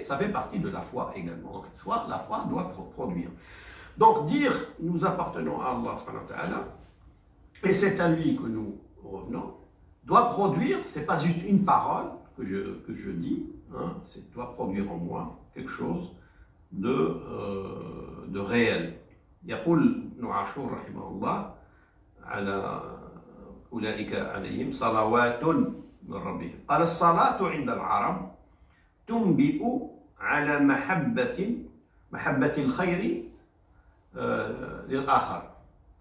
A: ça fait partie de la foi également. Donc la foi doit produire. Donc dire nous appartenons à Allah subhanahu wa ta'ala et c'est à lui que nous revenons, doit produire, c'est pas juste une parole que je dis, doit produire en moi quelque chose de réel. يقول ابن عاشور رحمه الله على أولئك عليهم صلوات من ربهم. قال الصلاة عند العرب تنبئ على محبة الخير للآخر.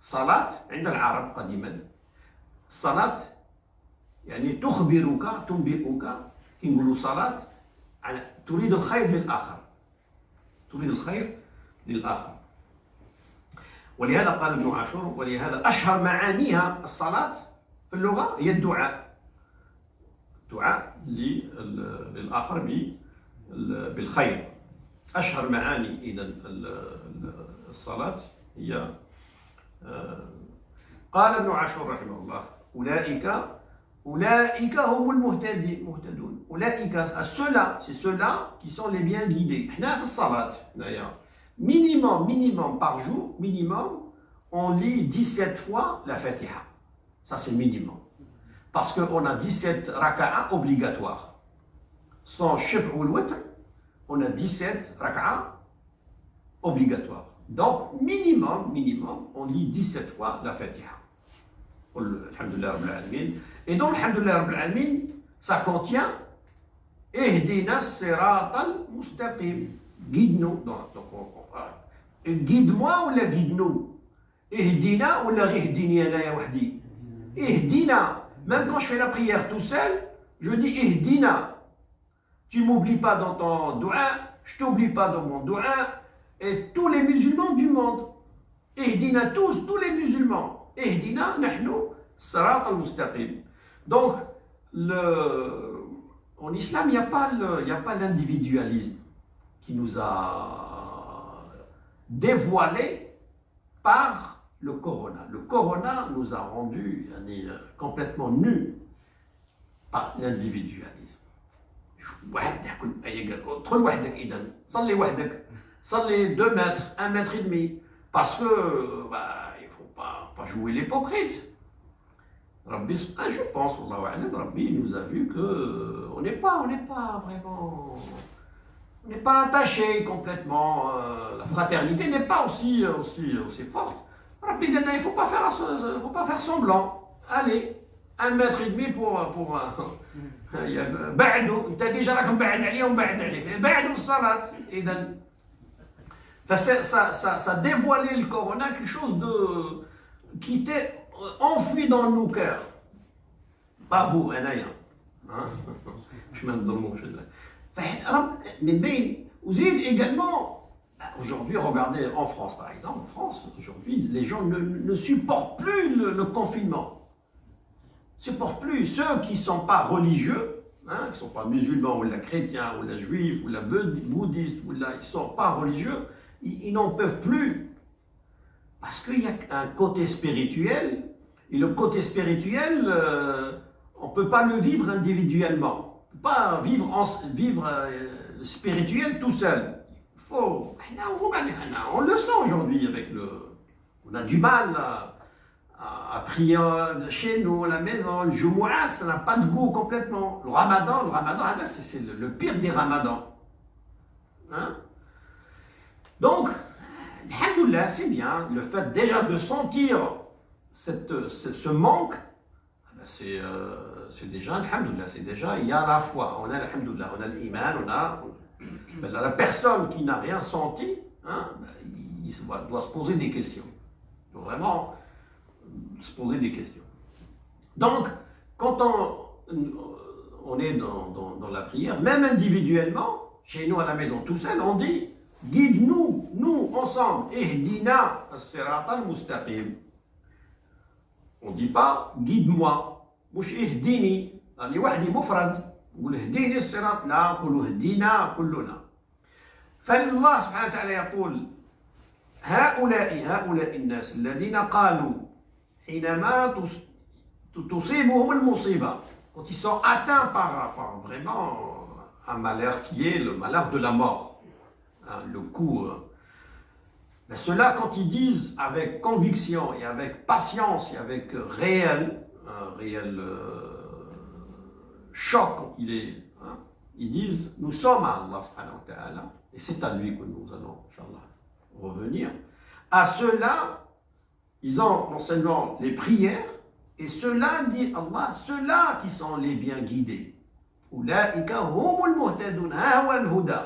A: صلاة عند العرب قديما، الصلاة يعني تخبرك تنبئك، كي نقولوا صلاة تريد الخير للآخر، تريد الخير للآخر. ولهذا قال ابن عاشور ولهذا أشهر معانيها الصلاة في اللغة هي الدعاء، الدعاء للآخر بالخير. أشهر معاني إذا الصلاة هي قال ابن عاشور رحمه الله أولئك هم المهتدون. أولئك c'est ceux-là qui sont les bien guidés. إحنا في الصلاة d'ailleurs minimum par jour, minimum, on lit 17 fois la Fatiha. Ça c'est minimum. Parce qu'on a 17 raka'a obligatoires. Sans shif' ou l'witr, on a 17 raka'a obligatoires. Donc minimum, on lit 17 fois la Fatiha. Alhamdulillah Rabbil Alamin. Et donc Alhamdulillah Rabbil Alamin, ça contient Ihdina as-siratal mustaqim. Guide-nous. Guide-moi ou la guide-nous? Ihdina ou la ihdini ana ya wahdi? Ihdina. Même quand je fais la prière tout seul, je dis Ihdina. Tu m'oublies pas dans ton doua, je t'oublie pas dans mon doua, et tous les musulmans du monde. Ihdina tous les musulmans. Ihdina nahnu sirat al-mustaqim. Donc, en islam, il n'y a pas l'individualisme qui nous a dévoilé par le corona. Le corona nous a rendus complètement nus par l'individualisme. صلي 2 mètres, 1 mètre et demi, parce que il ne faut pas jouer l'hypocrite. Rabbi, je pense, Rabbi nous a vu qu'on n'est pas vraiment, on n'est pas attaché complètement. La fraternité n'est pas aussi forte. Rabbi dit, il ne faut pas faire semblant. Allez, 1 mètre et demi pour بعدوا انت ديجا راكم بعد عليهم بعد عليك بعدوا في الصلاه. اذا ça dévoilait le corona, quelque chose qui était enfoui dans nos cœurs. Pas vous, انايا مش ما نضرموش. من بين وزيد également aujourd'hui, regardez en France par exemple, en France aujourd'hui les gens ne supportent plus le confinement. Supportent plus ceux qui ne sont pas religieux, qui ne sont pas musulmans ou chrétiens ou juifs ou bouddhistes, ils ne sont pas religieux, ils n'en peuvent plus. Parce qu'il y a un côté spirituel, et le côté spirituel, on ne peut pas le vivre individuellement. On ne peut pas vivre spirituel tout seul. On le sent aujourd'hui avec on a du mal à prier chez nous, à la maison. Le Jumu'ah, ça n'a pas de goût complètement. Le Ramadan, c'est le pire des Ramadans. Donc, alhamdoulilah, c'est bien. Le fait déjà de sentir ce manque, c'est déjà, alhamdoulilah, c'est déjà, il y a la foi. On a alhamdoulilah, on a l'iman, la personne qui n'a rien senti, il doit se poser des questions. Il doit vraiment se poser des questions. Donc, quand on est dans la prière, même individuellement, chez nous à la maison tout seul, on dit guide-nous, nous ensemble, ihdina as-sirat al-mustaqim. On ne dit pas guide-moi, mouch ihdini, ani wahdi mufrad, نقول اهديني الصراط، لا نقول اهدينا كلنا. فالله سبحانه وتعالى يقول هؤلاء الناس الذين قالوا حينما تصيبهم المصيبة, quand ils sont atteints par vraiment un malheur qui est le malheur de la mort, le coup, ceux-là quand ils disent avec conviction et avec patience et avec réel choc quand ils disent nous sommes à Allah subhanahu wa ta'ala et c'est à lui que nous allons inchallah revenir. À ceux-là, ils ont non seulement les prières Et ceux-là, dit Allah, ceux-là qui sont les bien guidés. أولئك هم المهتدون ها هو الهدى.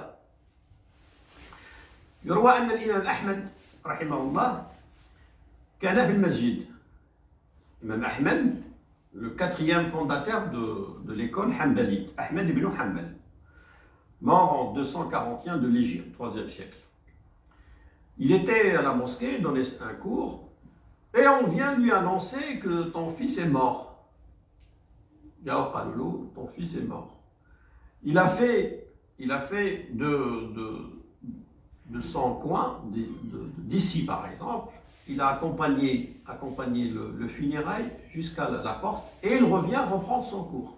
A: يروى أن الإمام أحمد رحمه الله كان في المسجد. Imam Ahmed, le quatrième fondateur de l'école Hanbalite, Ahmed ibn Hanbal, mort en 241 de l'Égypte, 3e siècle. Il était à la mosquée, donnait un cours, et on vient lui annoncer que ton fils est mort. Ya Palolo, ton fils est mort. Il a fait de son coin, d'ici par exemple, il a accompagné le funérail jusqu'à la porte et il revient reprendre son cours.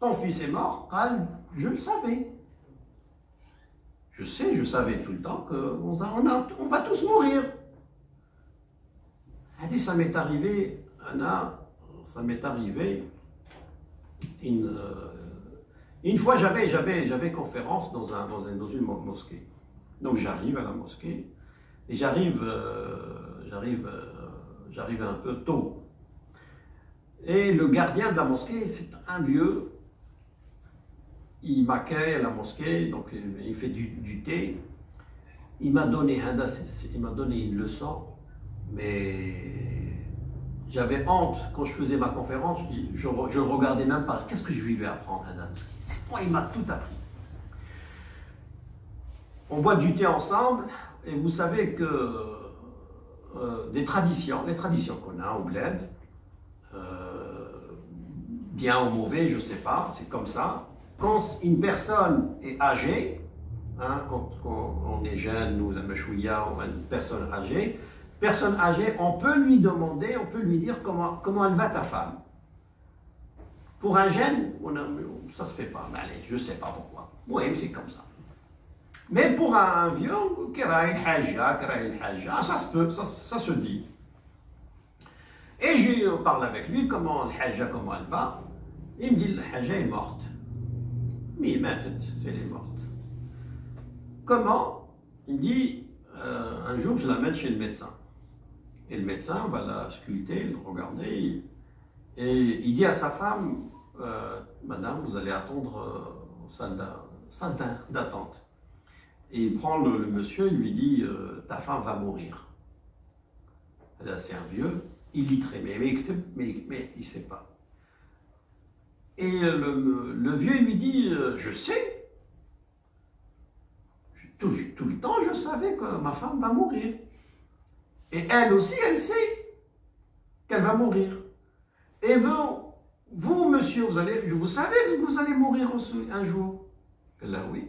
A: Ton fils est mort, je le savais. Je savais tout le temps qu'on va tous mourir. Elle dit, ça m'est arrivé une fois, j'avais conférence dans une mosquée. Donc j'arrive à la mosquée et j'arrive un peu tôt. Et le gardien de la mosquée, c'est un vieux. Il m'accueille à la mosquée, donc il fait du thé. Il m'a donné une leçon, mais j'avais honte quand je faisais ma conférence. Je ne regardais même pas. Qu'est-ce que je lui vais apprendre, Hada? C'est moi, il m'a tout appris. On boit du thé ensemble, et vous savez que les traditions qu'on a au bled, bien ou mauvais, je ne sais pas, c'est comme ça. Quand une personne est âgée, quand on est jeune, nous, Amachouya, ou une personne âgée, on peut lui demander, on peut lui dire comment elle va ta femme. Pour un jeune, ça ne se fait pas. Mais allez, je ne sais pas pourquoi. Oui, c'est comme ça. Mais pour un vieux, ça se peut, ça se dit. Et je parle avec lui, comment elle va. Il me dit, la Hajja est morte. Mais elle est morte. Comment? Il me dit, un jour, je l'amène chez le médecin. Et le médecin va la sculpter, le regarder. Et il dit à sa femme, Madame, vous allez attendre en salle d'attente. Et il prend le monsieur, il lui dit, ta femme va mourir. C'est un vieux, illettré, mais il ne sait pas. Et le vieux, il lui dit, je sais. Tout le temps, je savais que ma femme va mourir. Et elle aussi, elle sait qu'elle va mourir. Et vous, monsieur, vous savez que vous allez mourir aussi un jour. Et là, oui.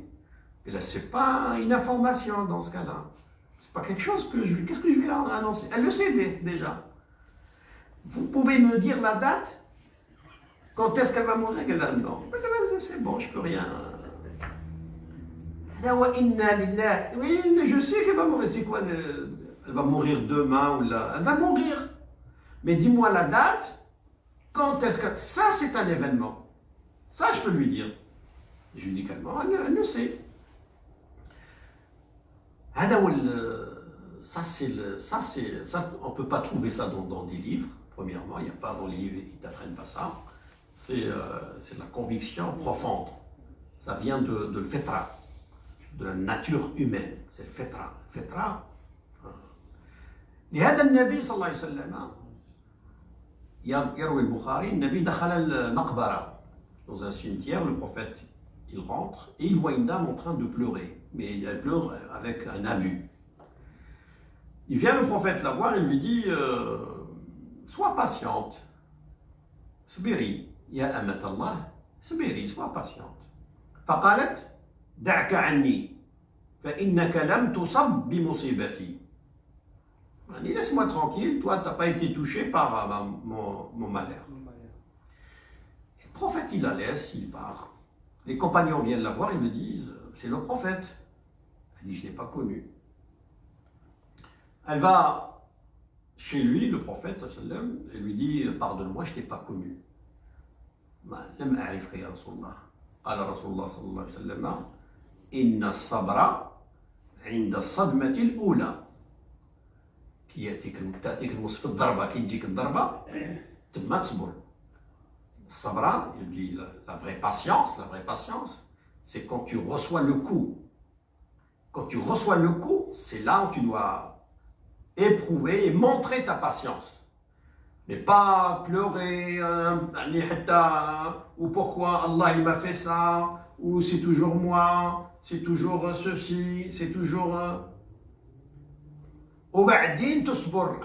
A: Et là, c'est pas une information dans ce cas-là. C'est pas quelque chose qu'est-ce que je vais leur annoncer? Elle le sait déjà. Vous pouvez me dire la date? Quand est-ce qu'elle va mourir? Elle a dit non. C'est bon, je peux rien. Oui, je sais qu'elle va mourir. C'est quoi? Elle va mourir demain ou là. Elle va mourir. Mais dis-moi la date. Quand est-ce que... Ça, c'est un événement. Ça, je peux lui dire. Je lui dis calmement, elle le sait. Ça, on ne peut pas trouver ça dans des livres. Premièrement, il n'y a pas dans les livres, ils ne t'apprennent pas ça. C'est la conviction profonde. Ça vient de le fitra, de la nature humaine. C'est le fitra. لهذا النبي صلى الله عليه وسلم يروي البخاري النبي دخل المقبرة dans un cimetière, le prophète il rentre et il voit une dame en train de pleurer, mais elle pleure avec un abus. Il vient le prophète la voir et lui dit sois patiente, صبري يا أمة الله صبري, sois patiente. فقالت دعك عني فإنك لم تصب بمصيبتي. Elle dit laisse-moi tranquille, toi tu n'as pas été touché par mon malheur. Le prophète il la laisse, il part. Les compagnons viennent la voir, ils me disent c'est le prophète. Elle dit je ne l'ai pas connu. Elle va chez lui, le prophète sallam, et lui dit pardonne-moi, je ne t'ai pas connu. لم أعرفك يا رسول الله. قال رسول الله صلى الله عليه وسلم إن الصبر عند الصدمة الأولى. كي تأتيك الوصف الضربة، كي تجيك الضربة تما تصبر. الصبران يبدي la vraie patience, c'est quand tu reçois le coup. Quand tu reçois le coup, c'est là où tu dois éprouver et montrer ta patience. Mais pas pleurer, ou pourquoi Allah il m'a fait ça, ou c'est toujours moi, c'est toujours ceci, c'est toujours... وبعدين تصبر.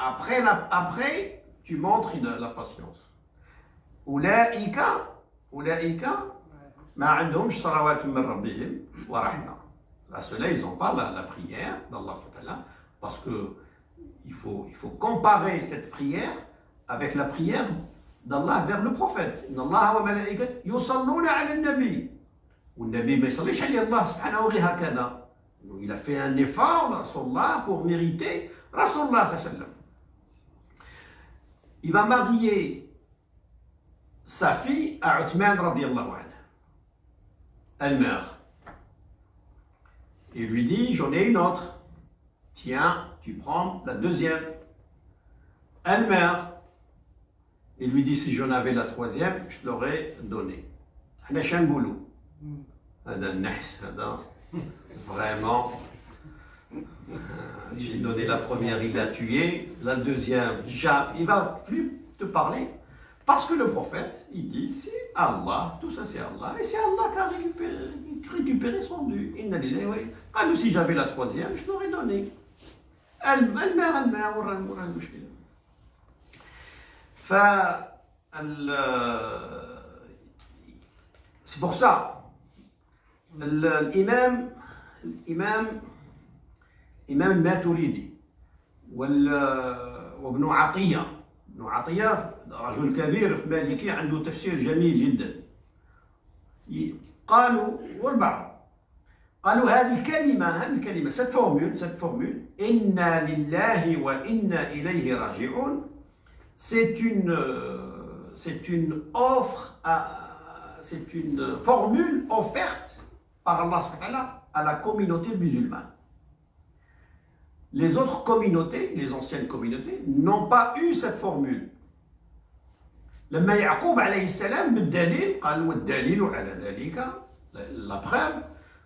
A: Après, tu montres la patience. أولئك ما عندهمش صلوات من ربهم ورحمة. À ceux-là, ils n'ont pas la prière d'Allah parce que il faut comparer cette prière avec la prière d'Allah vers le prophète. إن الله وملائكته يصلون على النبي. والنبي ما يصليش عليه الله سبحانه غير هكذا. Il a fait un effort, Rasulullah, pour mériter Rasulullah sallallahu alayhi wa sallam. Il va marier sa fille à Uthman radiyallahu anhu. Elle meurt. Il lui dit, j'en ai une autre. Tiens, tu prends la deuxième. Elle meurt. Il lui dit, si j'en avais la troisième, je te l'aurais donnée. Hana shangoulou. Hada nahs, hada. Vraiment. J'ai donné la première, il l'a tuée. La deuxième, il ne va plus te parler. Parce que le prophète, il dit, c'est Allah, tout ça c'est Allah, et c'est Allah qui a récupéré son dû. Inna lillahi wa inna. Si j'avais la troisième, je l'aurais donnée. Elle meurt, ورا المشكلة. C'est pour ça, l'imam الماتريدي وابن عطية. ابن عطية رجل كبير في مالكي عنده تفسير جميل جدا. قالوا والبعض قالوا هذه الكلمة cette formule إنا لله وإنا إليه راجعون c'est une offre, c'est une formule offerte par Allah subhanahu wa ta'ala à la communauté musulmane. Les autres communautés, les anciennes communautés, n'ont pas eu cette formule. لما يعقوب عليه السلام بالدليل قال والدليل على ذلك la preuve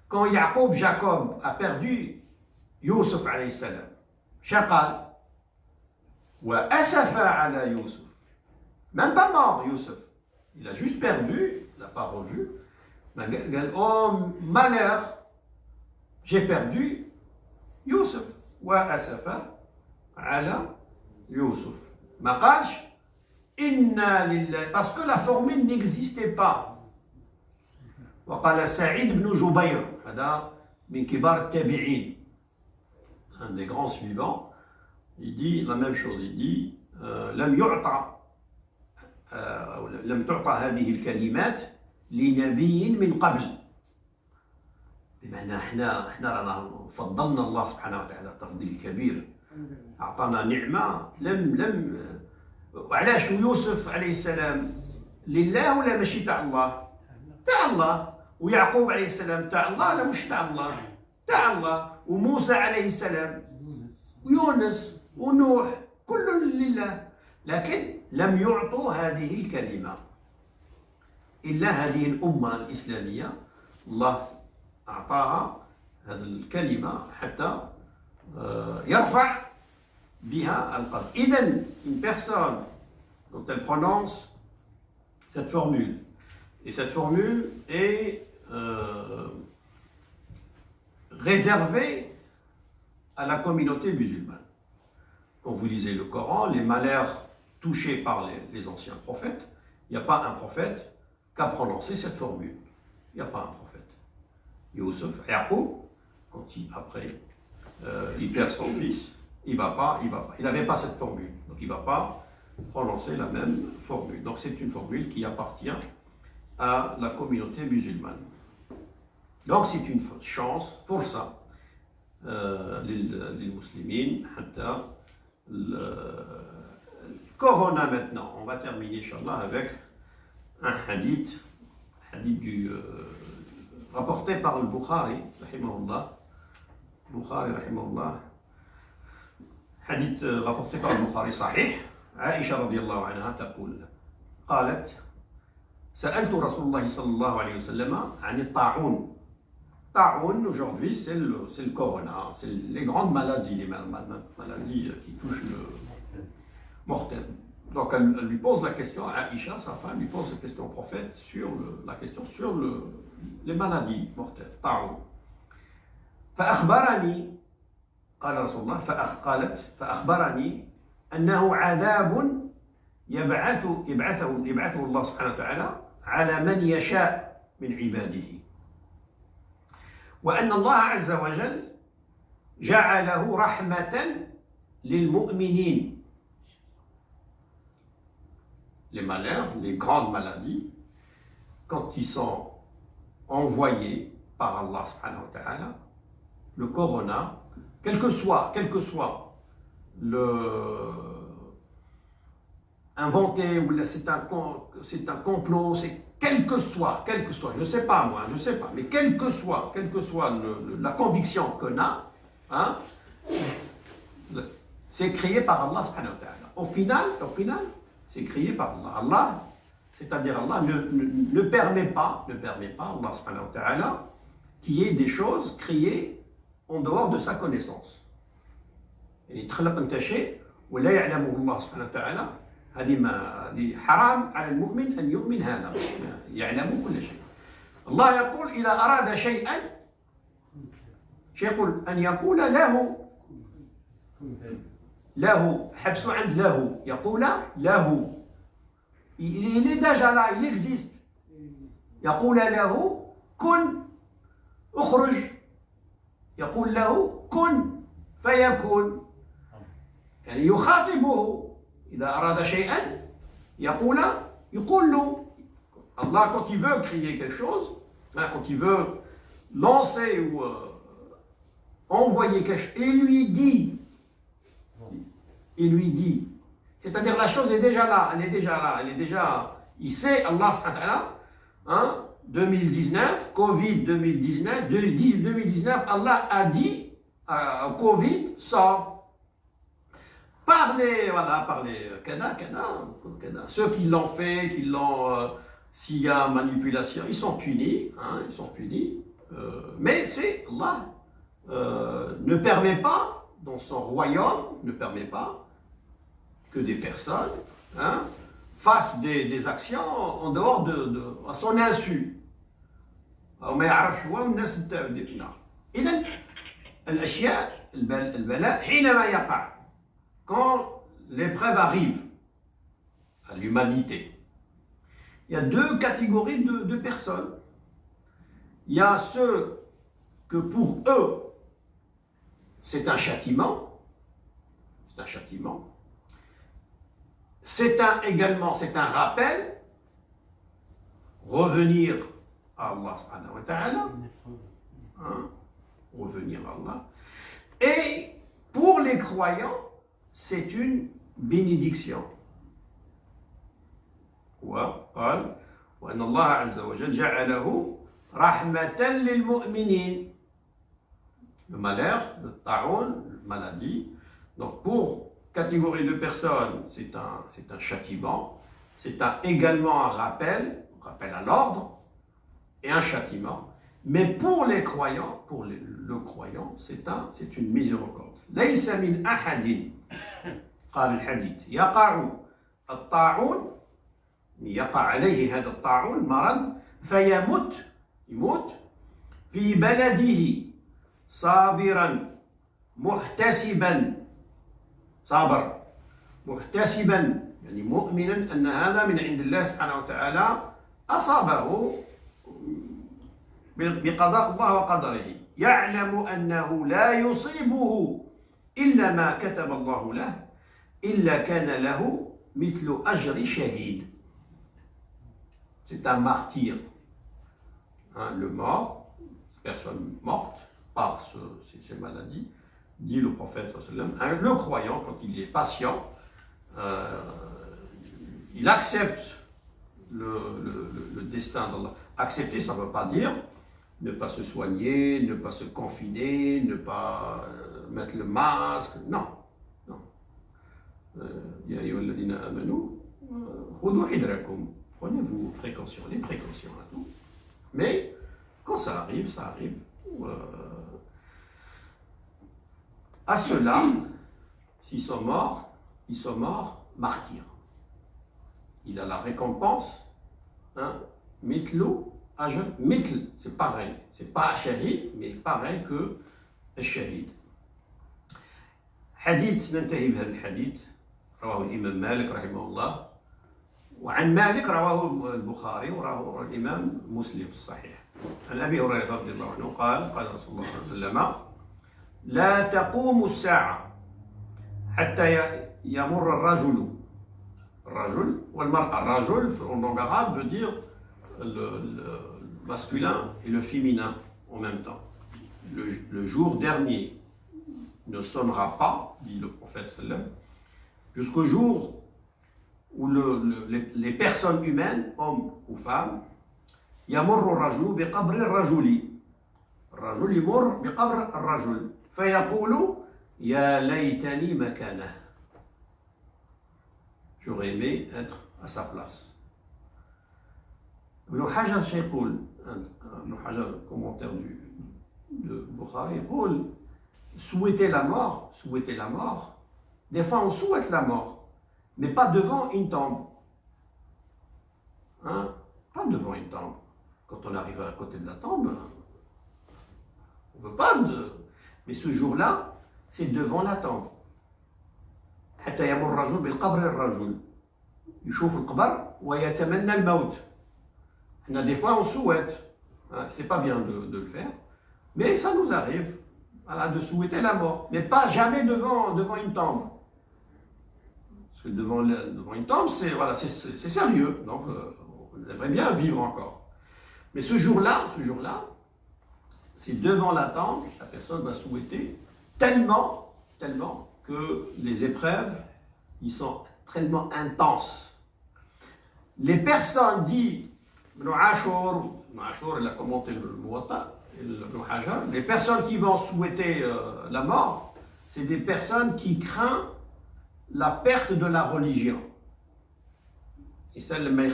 A: quand Jacob a perdu Youssef عليه السلام شقال وأسف على يوسف même pas mort Youssef, il a juste perdu, il n'a pas revu. قال oh malheur, j'ai perdu Youssef. وأسف على يوسف. ما قالش إنا لله parce que la formule n'existait pas. وقال سعيد بن جبير هذا من كبار التابعين, un des grands suivants, il dit la même chose, il dit لم تعطى هذه الكلمات لنبي من قبل. بمعنى احنا رانا فضلنا الله سبحانه وتعالى تفضيل كبير, اعطانا نعمه لم وعلاش يوسف عليه السلام لله ولا ماشي تاع الله؟ تاع الله. ويعقوب عليه السلام تاع الله لا مش تاع الله؟ تاع الله. وموسى عليه السلام ويونس ونوح كل لله, لكن لم يعطوا هذه الكلمه الا هذه الامه الاسلاميه. الله أعطاها هذه الكلمة حتى يرفع بها القدر. إذن une personne, quand elle prononce cette formule, et cette formule est réservée à la communauté musulmane. Quand vous lisez le Coran, les malheurs touchés par les anciens prophètes, il n'y a pas un prophète qui a prononcé cette formule. Il n'y a pas un prophète. Youssef, Yaqub, quand il perd son fils, il va pas. Il n'avait pas cette formule, donc il ne va pas prononcer la même formule. Donc c'est une formule qui appartient à la communauté musulmane. Donc c'est une chance, فرصة للمسلمين حتى Corona maintenant. On va terminer, Inch'Allah, avec un hadith rapporté par le Bukhari, rahimahullah. حديث rapporté par البخاري صحيح. عائشة رضي الله عنها تقول قالت سألت رسول الله صلى الله عليه وسلم عن الطاعون. Taoun, aujourd'hui, c'est le corona, c'est les grandes maladies, les maladies qui touchent le mortel. Donc elle lui pose la question, Aïcha, sa femme, lui pose la question au prophète sur la question sur les maladies mortelles, Taoun. فأخبرني قال رسول الله قالت فأخبرني أنه عذاب يبعثه الله سبحانه وتعالى على من يشاء من عباده. وأن الله عز وجل جعله رحمة للمؤمنين. Les malheurs, les grandes maladies, quand ils sont envoyés par Allah subhanahu wa ta'ala, le corona, quel que soit le inventé ou c'est un complot, c'est quel que soit, je sais pas, mais quelle que soit la conviction qu'on a, hein, c'est créé par Allah subhanahu wa ta'ala. Au final, c'est créé par Allah. Allah, c'est-à-dire Allah ne permet pas, Allah subhanahu wa ta'ala, qu'il y ait des choses créées en dehors de sa connaissance. Il يتخلق انت شيء ولا يعلمه الله سبحانه وتعالى. هذه حرام على المؤمن أن يؤمن هذا، يعلم كل شيء. الله يقول إذا أراد شيئا يقول أن يقول له حبس عند له يقول له il est déjà là, il existe. يقول له كن اخرج يقول له كن فيكون، يعني يخاطبه إذا أراد شيئا يقول له. Allah, quand il veut créer quelque chose, quand il veut lancer ou envoyer quelque chose, il lui dit. C'est-à-dire la chose est déjà là, il sait, Allah subhanahu wa ta'ala, hein, 2019, Covid 2019, Allah a dit, Covid sort. Par les ceux qui l'ont fait, s'il y a manipulation, ils sont punis, mais c'est Allah ne permet pas, dans son royaume, que des personnes fassent des actions en dehors à son insu. إذن الأشياء البلاء حينما يقع quand l'épreuve arrive à l'humanité, il y a deux catégories de personnes. Il y a ceux que pour eux, c'est un châtiment. C'est un rappel, revenir à Allah subhanahu wa ta'ala, revenir à Allah. Et pour les croyants, c'est une bénédiction. وقال وأن الله عز وجل جعله رحمة للمؤمنين. Le malheur, le taoun, la maladie. Donc pour catégorie de personnes, c'est un châtiment. C'est également un rappel à l'ordre et un châtiment. Mais pour les croyants, le croyant, c'est une miséricorde. ليس من أحد قال الحديث يقع الطاعون، يقع عليه هذا الطاعون مرض يموت في بلده صابرا محتسبا يعني مؤمنا أن هذا من عند الله سبحانه وتعالى أصابه بقضاء الله وقدره، يعلم أنه لا يصيبه إلا ما كتب الله له إلا كان له مثل أجر شهيد. C'est un martyr. Le mort, cette personne morte par ces maladies, dit le prophète sallallahu alayhi wa sallam, le croyant, quand il est patient, il accepte le destin d'Allah. Accepter, ça ne veut pas dire ne pas se soigner, ne pas se confiner, ne pas mettre le masque. Non. Ya ayyuhalladhina amanu, khudhu hidrakum. Prenez vos précautions, les précautions à tout. Mais quand ça arrive, ça arrive. À ceux-là, s'ils sont morts, ils sont morts martyrs. Il a la récompense, hein, mitlu, ajr, mitl, c'est pareil. C'est pas shahid, mais pareil que shahid. حديث ننتهي بهذا الحديث رواه الإمام مالك رحمه الله وعن مالك رواه البخاري ورواه الإمام مسلم في الصحيح عن أبي هريرة رضي الله عنه قال قال رسول الله صلى الله عليه وسلم لا تقوم الساعة حتى يمر الرجل والمرأة. الرجل en langue arabe veut dire le masculin et le féminin en même temps. Le jour dernier ne sonnera pas, dit le prophète sallam, jusqu'au jour où les personnes humaines, hommes ou femmes, يمر الرجل بقبر الرجل. الرجل يمر بقبر الرجل فيقول يا ليتني مكانه. J'aurais aimé être à sa place. Ibn Hajar يقول, Ibn Hajar, commentaire de Bukhari, يقول souhaiter la mort, des fois on souhaite la mort, mais pas devant une tombe. Hein? Pas devant une tombe. Quand on arrive à côté de la tombe, on ne veut pas de... Mais ce jour-là, c'est devant la tombe. حتى يمر الرجل بالقبر الرجل يشوف القبر ويتمنى الموت. Des fois on souhaite, hein? C'est pas bien de le faire, mais ça nous arrive. Voilà, de souhaiter la mort, mais pas jamais devant une tombe. Parce que devant une tombe, c'est voilà, sérieux, donc on aimerait bien vivre encore. Mais ce jour-là, c'est devant la tombe, la personne va souhaiter tellement que les épreuves, ils sont tellement intenses. Les personnes disent, Ibn Ashur, il a commenté le Muwatta, les personnes qui vont souhaiter la mort, c'est des personnes qui craignent la perte de la religion. Et celle لما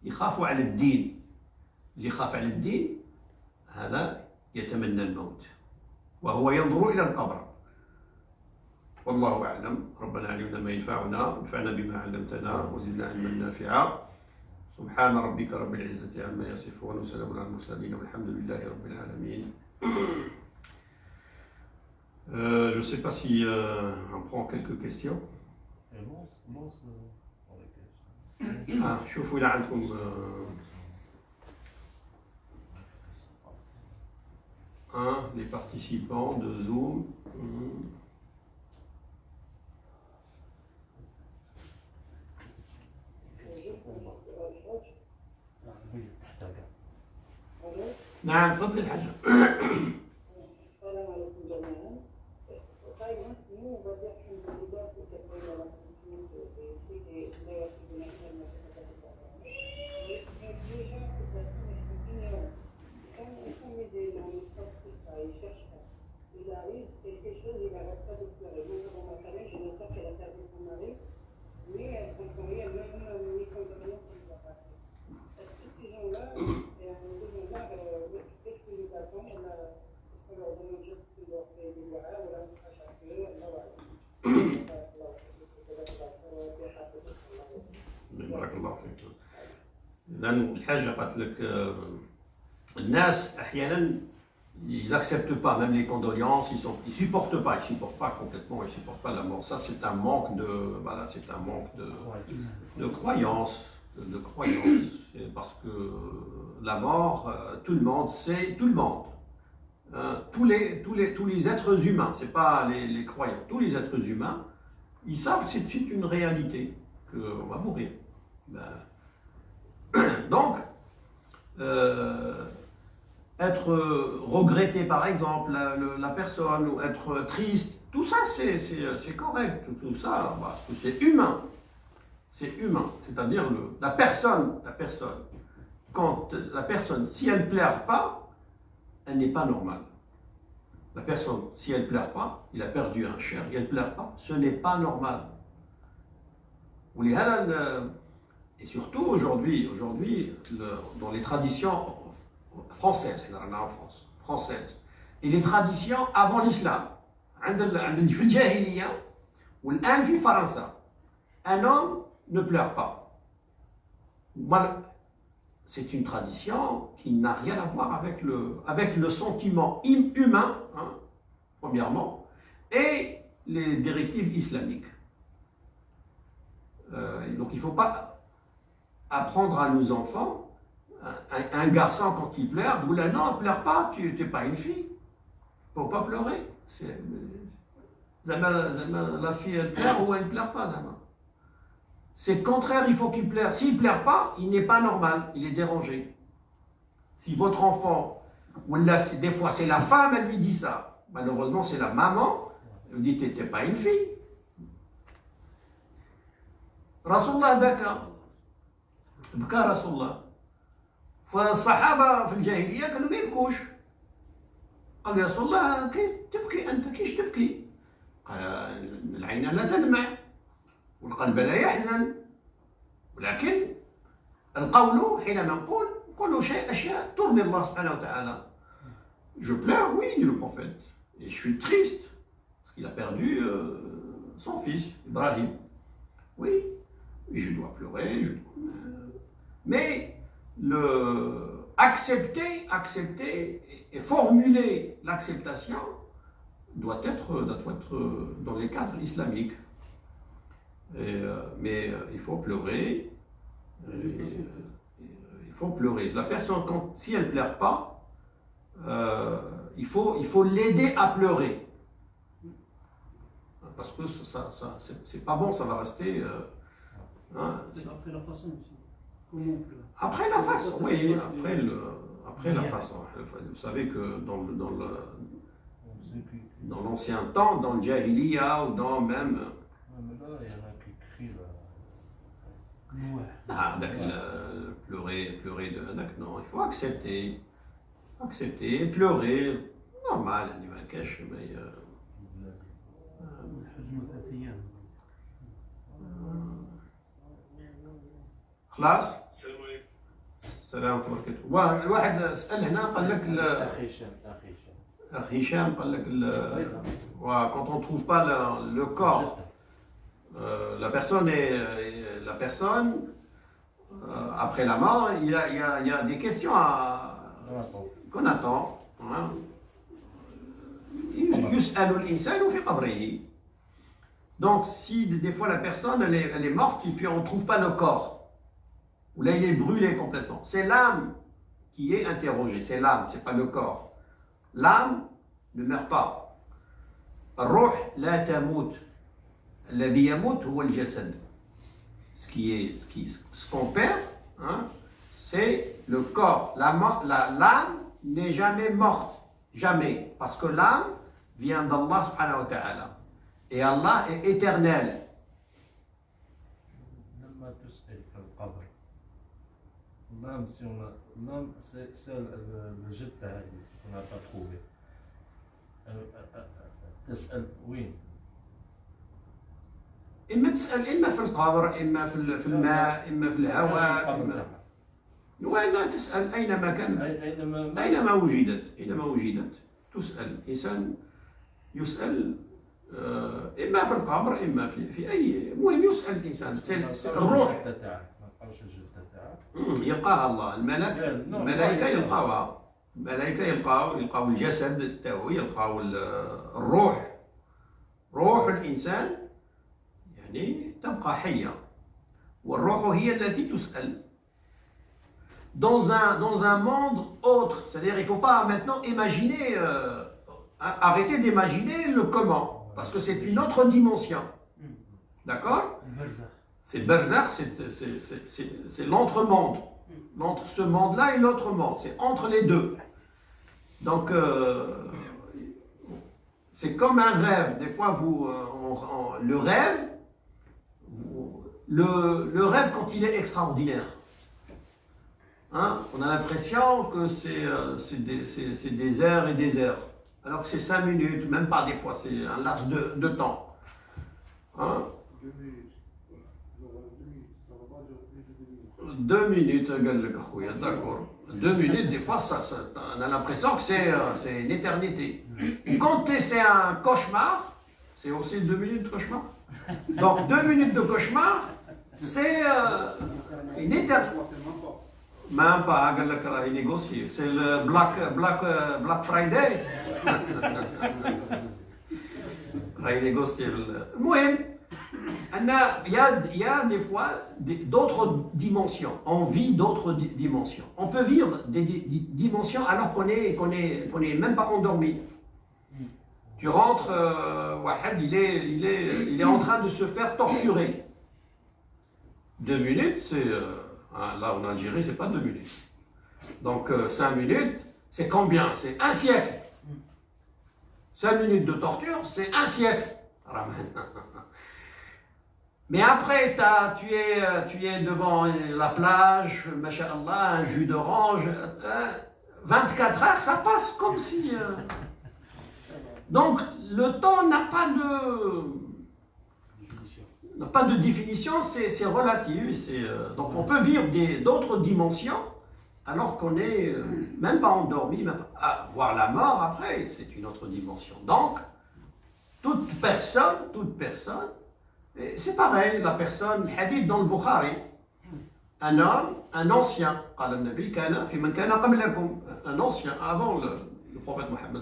A: يخافوا على الدين. اللي يخاف على الدين هذا يتمنى الموت وهو ينظر إلى القبر. والله أعلم. ربنا علمنا ما ينفعنا وانفعنا بما علمتنا وزدنا علما نافعا. سبحان ربك رب العزة عما يصفون وسلام على المرسلين والحمد لله رب العالمين. Je ne sais pas si on prend quelques questions. شوفوا إذا عندكم les participants de Zoom. نعم تفضل الحاجة.
E: السلام عليكم جميعا. طيب nous on va dire que le leader pour cette la constitution c'est d'ailleurs c'est de la déjà quand il y a des ils cherchent pas. Il arrive quelque chose, il n'arrête pas de pleurer. Moi dans ma famille, je me sens qu'elle a perdu son mari, mais elle ne comprend rien, même ni quand rien qui va passer. Est-ce que ces gens-là, qu'est-ce qu'ils nous attendent? Est-ce qu'on leur donne un job qui leur fait des lois, ou là on sera chacun, là voilà.
A: بارك الله فيك. لأن الحاجة قالت لك الناس أحيانا ils n'acceptent pas même les condoléances, ils supportent pas complètement, ils supportent pas la mort. Ça c'est un manque de croyance, C'est parce que la mort, tout le monde sait, tout le monde, tous les êtres humains, c'est pas les croyants, tous les êtres humains, ils savent que c'est une réalité, qu'on va mourir. Donc, être regretté par exemple la personne, ou être triste, tout ça c'est correct, tout ça, parce que c'est humain, c'est-à-dire la personne, quand la personne, si elle ne pleure pas, elle n'est pas normale. La personne, si elle ne pleure pas, il a perdu un cher, et elle ne pleure pas, ce n'est pas normal. Et surtout aujourd'hui, dans les traditions françaises, en France, françaises, et les traditions avant l'islam, في الجاهلية والآن في فرنسا, un homme ne pleure pas. C'est une tradition qui n'a rien à voir avec le sentiment humain, hein, premièrement, et les directives islamiques. Donc il ne faut pas apprendre à nos enfants, un garçon quand il pleure, ou là non, ne pleure pas, tu n'es pas une fille, il ne faut pas pleurer. La fille elle pleure ou elle ne pleure pas. C'est le contraire, il faut qu'il pleure. S'il ne pleure pas, il n'est pas normal, il est dérangé. Si votre enfant, ou là, des fois c'est la femme, elle lui dit ça. Malheureusement, c'est la maman, elle lui dit, t'es pas une fille. Rasulullah بكى رسول الله. فالصحابة في الجاهلية كانوا ما يبكوش. قال يا رسول الله كيف تبكي أنت؟ كيش تبكي؟ قال العين لا تدمع والقلب لا يحزن، ولكن القول حينما نقول أشياء ترضي الله سبحانه وتعالى. Je pleure, oui, dit le prophète, et je suis triste parce qu'il a perdu son fils, Ibrahim. Oui, je dois pleurer, mais accepter et formuler l'acceptation doit être dans les cadres islamiques. Mais il faut pleurer. Il faut pleurer. La personne, si elle ne pleure pas, il faut l'aider à pleurer. Parce que c'est pas bon, ça va rester.
B: Après la façon aussi. Comment on pleure?
A: Après la façon, oui, après la façon. Vous savez que dans l'ancien temps, dans le Jahiliya ou dans même.
F: Mais là, il y en a qui crient là.
A: Pleurer non, il faut accepter, pleurer, normal, mais خلاص. السلام عليكم. الواحد سأل هنا قال لك أخ هشام قال لك quand on ne trouve pas le corps, la personne après la mort, il y a des questions qu'on attend. يسأل الإنسان في قبره. Donc si des fois la personne elle est morte et puis on ne trouve pas le corps, ou là il est brûlé complètement, c'est l'âme qui est interrogée, c'est l'âme, c'est pas le corps. L'âme ne meurt pas. الروح لا تموت. الذي يموت هو الجسد. Ce qu'on perd, hein, c'est le corps. L'âme n'est jamais morte, jamais, parce que l'âme vient d'Allah subhanahu wa ta'ala. Et Allah est éternel.
F: L'âme, c'est le jet qu'on n'a pas trouvé. تسأل وين؟
A: إما تسأل إما في القبر، إما في الماء، إما في الهواء، وين تسأل أينما كانت، أينما وجدت تسأل. إنسان يسأل إما في القبر إما في أي، المهم يسأل الإنسان. الروح يلقاها الله، الملائكة يلقاوها، الملائكة يلقاو الجسد تاعو، يلقاو الروح، روح الإنسان يعني تبقى حية، والروح هي التي تسأل. Dans un monde autre, c'est-à-dire il ne faut pas maintenant imaginer, arrêter d'imaginer le comment, parce que c'est une autre dimension. D'accord? C'est le barzakh, c'est l'entre-monde. Entre ce monde-là et l'autre monde, c'est entre les deux. Donc, c'est comme un rêve. Des fois, le rêve, le rêve quand il est extraordinaire, hein, on a l'impression que c'est des heures et des heures, alors que c'est 5 minutes, même pas des fois, c'est un laps de temps. Hein? 2 minutes, d'accord. 2 minutes, des fois, on a l'impression que c'est une éternité. Quand c'est un cauchemar, c'est aussi 2 minutes de cauchemar. Donc 2 minutes de cauchemar, c'est une éternité. Même pas, il négocie. C'est le Black Friday. Il négocie. Il y a des fois d'autres dimensions. On vit d'autres dimensions. On peut vivre des dimensions alors qu'on est même pas endormi. Tu rentres, Wahed, il est en train de se faire torturer. 2 minutes, c'est... là, en Algérie, c'est pas 2 minutes. Donc, 5 minutes, c'est combien? C'est 1 siècle. 5 minutes de torture, c'est 1 siècle. Mais après, tu es devant la plage, masha'Allah, un jus d'orange, 24 heures, ça passe comme si... Donc, le temps n'a pas de définition, c'est relatif. Donc, on peut vivre d'autres dimensions alors qu'on n'est même pas endormi, voir la mort après, c'est une autre dimension. Donc, toute personne, et c'est pareil, la personne, le hadith dans le Bukhari, un homme, un ancien, un ancien, avant le prophète Mohammed,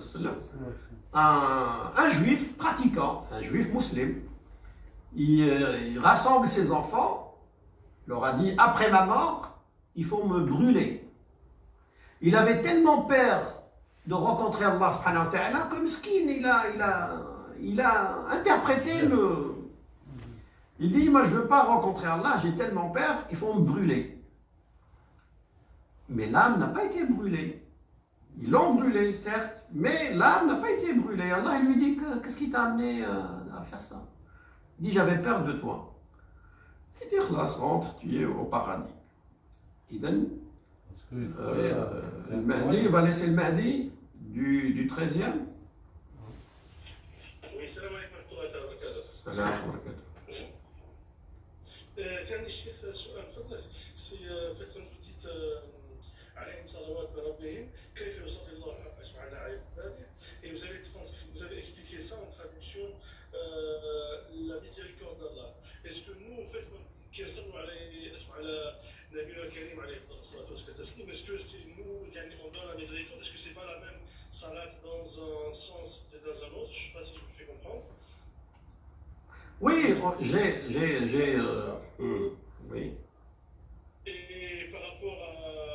A: un juif pratiquant, un juif musulman, il rassemble ses enfants, il leur a dit, après ma mort, il faut me brûler. Il avait tellement peur de rencontrer Allah subhanahu wa ta'ala, comme Skin, il a interprété le... Il dit, moi je ne veux pas rencontrer Allah, j'ai tellement peur, il faut me brûler. Mais l'âme n'a pas été brûlée. Ils l'ont brûlée, certes, mais l'âme n'a pas été brûlée. Allah il lui dit, qu'est-ce qui t'a amené à faire ça? Il dit, j'avais peur de toi. Il dit, là, rentre, tu es au paradis. Il donne... le Mahdi, il va laisser le Mahdi du 13e.
C: Oui, salam alaikum wa rahmatullahi wa barakatuh.
A: Salam wa barakatuh.
C: كان الشيخ سؤال فضلك سي فات كنت وديت عليهم صلوات من ربهم كيف يصلي الله سبحانه على عباده et vous avez expliqué ça en traduction la miséricorde d'Allah. Est-ce que nous en fait qui صلوا على نبينا الكريم عليه الصلاه والسلام est-ce que c'est nous يعني on donne la miséricorde, est-ce que c'est pas la même salat dans un sens et dans un autre? Je sais pas si je me fais comprendre.
A: Oui, oui.
C: Et par rapport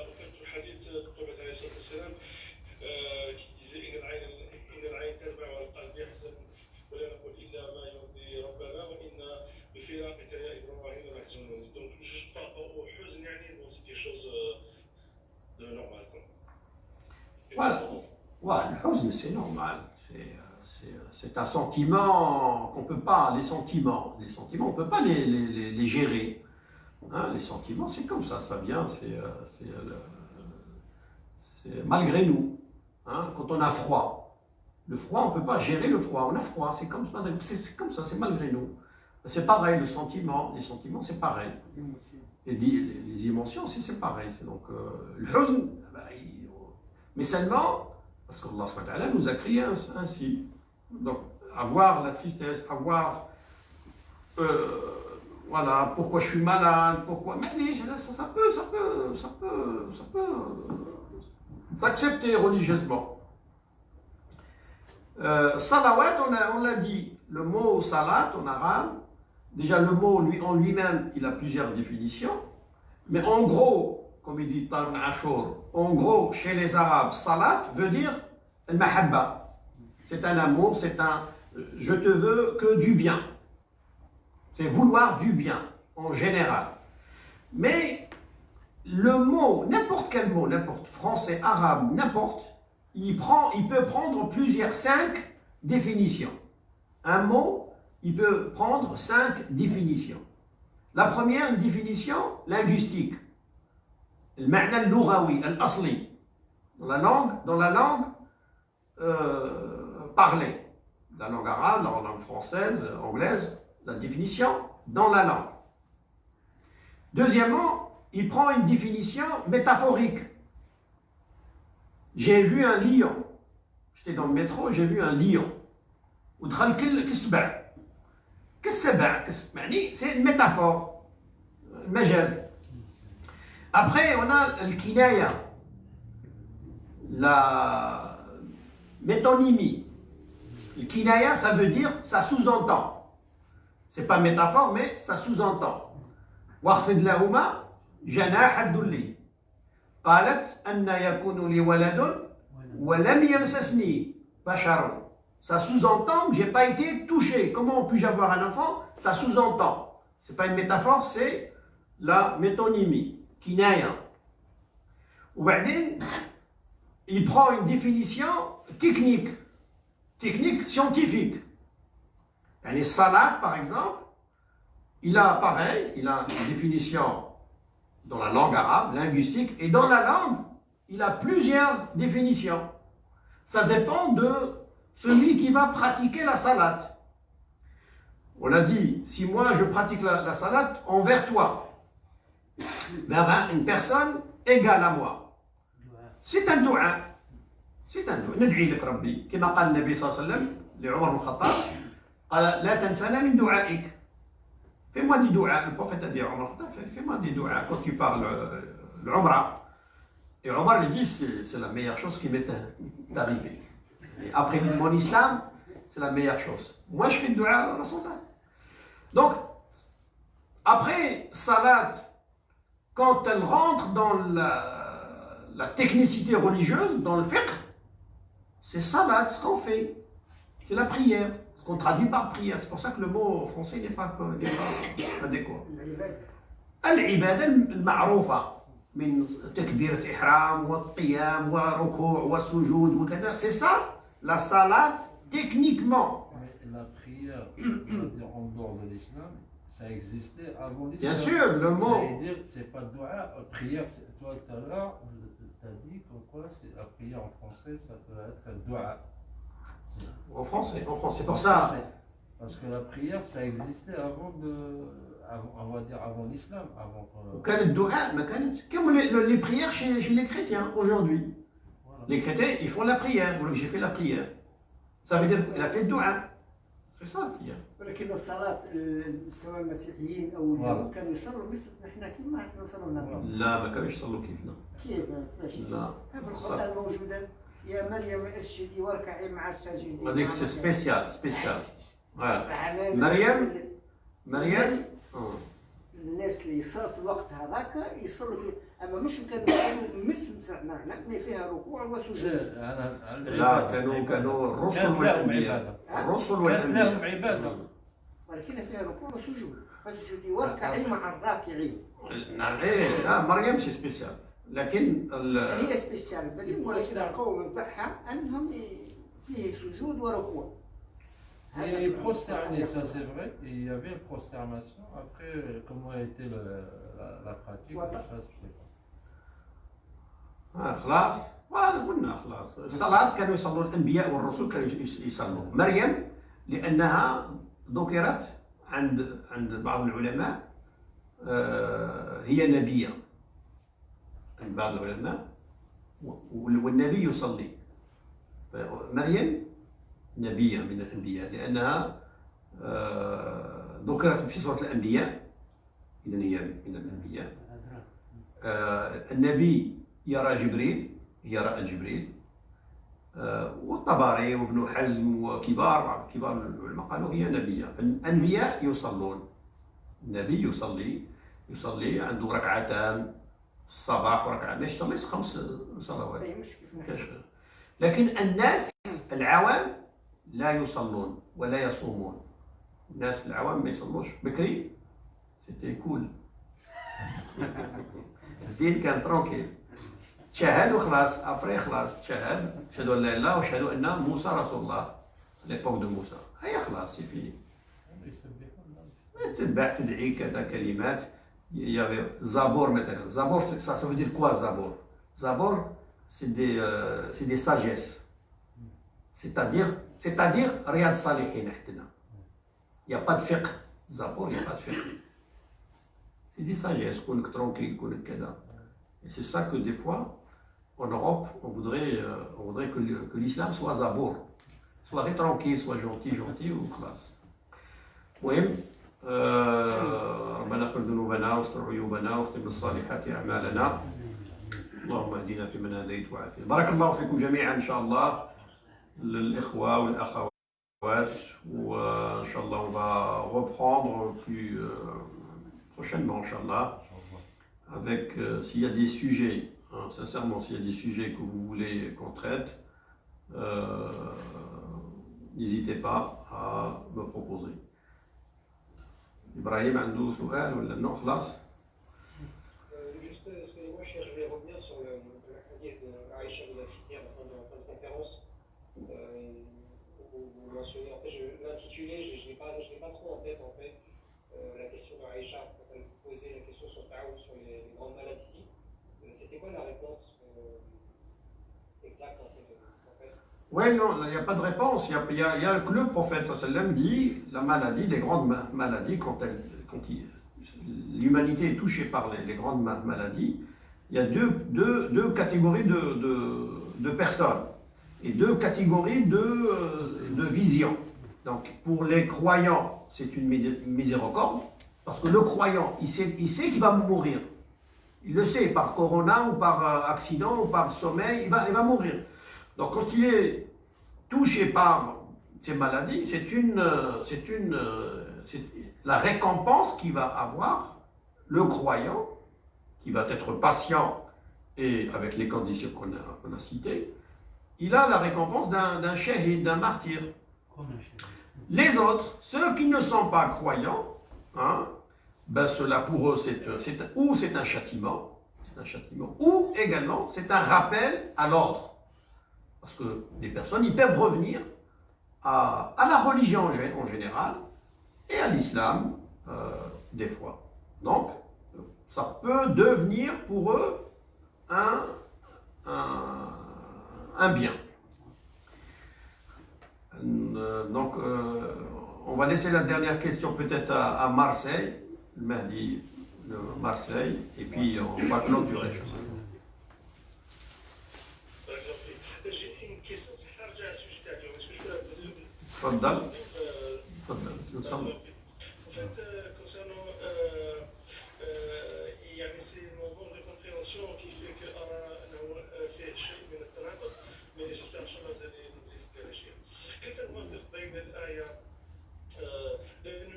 C: au fait du hadith du prophète alayhi salam qui disait إن العين تدمع والقلب يحزن ولا نقول إلا ما يرضي ربنا وإنا بفراقك يا إبراهيم لمحزونون. Donc juste par rapport au huzn يعني bon c'est quelque chose de normal quoi.
A: Voilà, le huzn c'est normal. C'est un sentiment qu'on ne peut pas, les sentiments, on ne peut pas les gérer. Hein, les sentiments, c'est comme ça vient, c'est malgré nous. Hein, quand on a froid, le froid, on ne peut pas gérer le froid, on a froid, c'est comme ça, c'est malgré nous. C'est pareil, les sentiments, c'est pareil. Et les émotions aussi, c'est pareil. Donc, le huzn, mais seulement, parce qu'Allah subhanahu wa ta'ala nous a créé ainsi. Donc, avoir la tristesse, avoir voilà, pourquoi je suis malade, pourquoi. Mais ça peut s'accepter religieusement. Salawat, on l'a dit, le mot salat en arabe, déjà le mot en lui-même, il a plusieurs définitions, mais en gros, comme il dit Tarn Ashur, en gros, chez les Arabes, salat veut dire al-mahabba. C'est un amour, c'est un je te veux que du bien. C'est vouloir du bien, en général. Mais le mot, n'importe quel mot, n'importe français, arabe, n'importe, il peut prendre 5 définitions. Un mot, il peut prendre 5 définitions. La première, une définition linguistique. Le ma'na al-lughawi, al-asli. Dans la langue parlée. La langue arabe, la langue française, anglaise, la définition dans la langue. Deuxièmement, il prend une définition métaphorique. J'ai vu un lion. J'étais dans le métro, j'ai vu un lion. ودخل كالسبع. كالسبع يعني c'est une métaphore. المجاز. Après, on a le kinaya. La métonymie. Le kinaya, ça veut dire, ça sous-entend. C'est pas métaphore, mais ça sous-entend. واخفض لهما جناح الذل قالت أن يكون لي ولد ولم يمسسني بشر. Ça sous-entend que j'ai pas été touché. Comment puis-je avoir un enfant? Ça sous-entend. C'est pas une métaphore, c'est la métonymie. Kinaya. وبعدين il prend une définition technique scientifique. Les salades, par exemple, il a pareil, il a une définition dans la langue arabe, linguistique, et dans la langue, il a plusieurs définitions. Ça dépend de celui qui va pratiquer la salade. On a dit, si moi je pratique la salade envers toi, vers une personne égale à moi, c'est un dua. C'est un dua. ندعي لك ربي كما قال النبي صلى الله عليه وسلم لعمر بن الخطاب قال لا تنسنا من دعائك. Fais-moi des doigts. Le prophète a dit à Omar, fais-moi des doigts quand tu parles l'Umrah. Et Omar lui dit, c'est la meilleure chose qui m'est arrivée. Et après mon islam, c'est la meilleure chose. Moi, je fais le doigt à la salat. Donc, après salat, quand elle rentre dans la technicité religieuse, dans le fiqh, c'est salat, ce qu'on fait. C'est la prière. Qu'on traduit par prière. C'est pour ça que le mot français n'est pas adéquat. العبادة المعروفة من تكبيرة إحرام والقيام والركوع والسجود وكذا. C'est ça, la salade techniquement.
F: La prière, en dehors de l'islam, ça existait avant l'islam.
A: Bien sûr, le mot.
F: Ça veut dire, c'est pas dua, prière, toi tout à l'heure, tu as dit pourquoi la prière en français, ça peut être dua.
A: En français, c'est pour ça.
F: Parce que la prière, ça existait avant on va dire avant l'islam.
A: Comme les prières chez les chrétiens aujourd'hui. Voilà. Les chrétiens, ils font la prière. J'ai fait la prière. Ça veut dire qu'il a fait le dua. C'est ça la prière.
D: ولكن الصلاة سواء المسيحيين أو اليهود كانوا يصلوا مثل نحن كما نصلوا.
A: لا ما كانوش يصلوا كيفنا.
D: كيف؟
A: لا.
D: في القرآن موجودة. يا مريم اسجدي واركعي مع الساجدين.
A: هذيك سبيسيال. مريم
D: الناس اللي يصلوا في الوقت هذاك يصلوا اما مش كانوا يصلوا مثل نحن فيها ركوع وسجود.
A: لا كانوا الرسل والانبياء. الرسل والانبياء
F: لهم عباده.
D: ولكن فيها ركوع وسجود. فاسجدي واركعي مع الراكعين.
A: نعم لا مريم شي سبيسيال. لكن
D: هي سبيسيال ولكن القوم نتاعها انهم فيه سجود وركوع.
F: Et prosterner, ça c'est vrai, et il y avait une prosternation. Après, comment a été la pratique, ça, je sais pas.
A: خلاص قلنا خلاص الصلاة كانوا يصلوا الأنبياء والرسل كانوا يصلوا. مريم لأنها ذكرت عند بعض العلماء هي نبية. عند بعض العلماء والنبي يصلي. مريم نبية من الأنبياء لأنها ذكرت في سورة الأنبياء. إذن هي من الأنبياء. النبي يرى جبريل، هي رأت جبريل. والطبري وابن حزم وكبار العلماء قالوا هي نبية. الأنبياء يصلون. النبي يصلي عنده ركعتان في الصباح وركعة ما يصلي 5 صلوات. لكن الناس العوام لا يصلون ولا يصومون. الناس العوام ما يصلوش بكري. سيتي كول. الدين كان ترونكيل. تشهد وخلاص ابري خلاص تشهد اشهد ان لا اله الا الله واشهد ان موسى رسول الله. ليبوك دو موسى هيا خلاص سي فيني. تتبع تدعي كذا كلمات. يا زابور مثلا. زابور ça veut dire quoi زابور؟ زابور c'est des sagesses. C'est-à-dire رياض الصالحين حدنا. Il n'y a pas de fiqh. Zabor, il n'y a pas de fiqh. C'est des sagesses, qu'on est tranquille, qu'on est kada. Et c'est ça que des fois, en Europe, on voudrait que l'islam soit zabour. Soit tranquille, soit gentil ou classe. المهم ربنا اغفر ذنوبنا واستر عيوبنا واختم بالصالحات اعمالنا اللهم اهدنا فيمن هديت وعافنا بارك الله فيكم جميعا ان شاء الله للاخوه والاخوات وان شاء الله on va reprendre plus prochainement inchallah avec s'il y a des sujets sincèrement s'il y a des sujets que vous voulez qu'on traite n'hésitez pas à me proposer. Ibrahim عنده سؤال ولا non خلاص؟
G: Juste, excusez-moi, je vais revenir sur le hadith de Aïcha que vous avez cité à la fin de conférence. Vous mentionnez, en fait, l'intitulé, je n'ai pas trop en tête, en fait, la question de Aïcha, quand elle posait la question sur Taoud, sur les grandes maladies. C'était quoi la réponse exacte, en fait?
A: Oui, non, il n'y a pas de réponse. Il y a que le prophète sallam dit la maladie, les grandes maladies, quand l'humanité est touchée par les grandes maladies, il y a deux catégories de personnes et deux catégories de vision. Donc pour les croyants, c'est une miséricorde, parce que le croyant, il sait qu'il va mourir. Il le sait, par corona ou par accident ou par sommeil, il va mourir. Donc quand il est touché par ces maladies, c'est la récompense qu'il va avoir le croyant, qui va être patient et avec les conditions qu'on a citées, il a la récompense d'un shahid, d'un martyr. Les autres, ceux qui ne sont pas croyants, ben cela pour eux c'est un châtiment, ou également c'est un rappel à l'ordre. Parce que les personnes, ils peuvent revenir à la religion en général et à l'islam des fois. Donc, ça peut devenir pour eux un bien. Donc, on va laisser la dernière question peut-être à Marseille, le Mahdi de Marseille, et puis on va clôturer.
C: J'ai une question, c'est un sujet à dire. Est-ce que je peux la poser?
A: تفضل.
C: En fait, concernant, c'est mon manque de compréhension qui fait que fait شيء من التناقض, mais j'espère que vous allez nous expliquer شيء. كيف نوفق بين الآية لأنه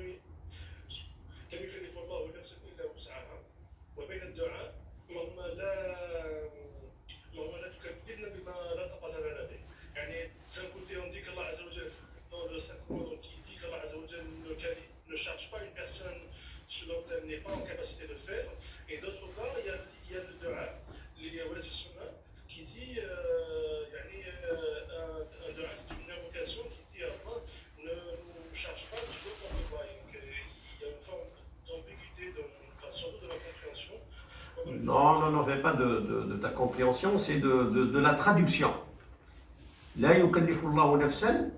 C: لم يكلف الله نفسا إلا وسعها وبين الدعاء اللهم لا تكلفنا بما لا طاقة لنا به. يعني d'un côté on dit qu'Allah Azza wa Jalla dans le sacrement, donc il dit qu'Allah Azza wa Jalla ne charge pas une personne ce dont elle n'est pas en capacité de faire, et d'autre part il y a le dua, qui dit un dua, c'est une invocation qui dit Allah ne nous charge pas du tout qu'on ne voit. Il y a une forme d'ambiguïté surtout de la compréhension.
A: Non, fais pas de ta compréhension, c'est de la traduction. لا يكلف الله نفسا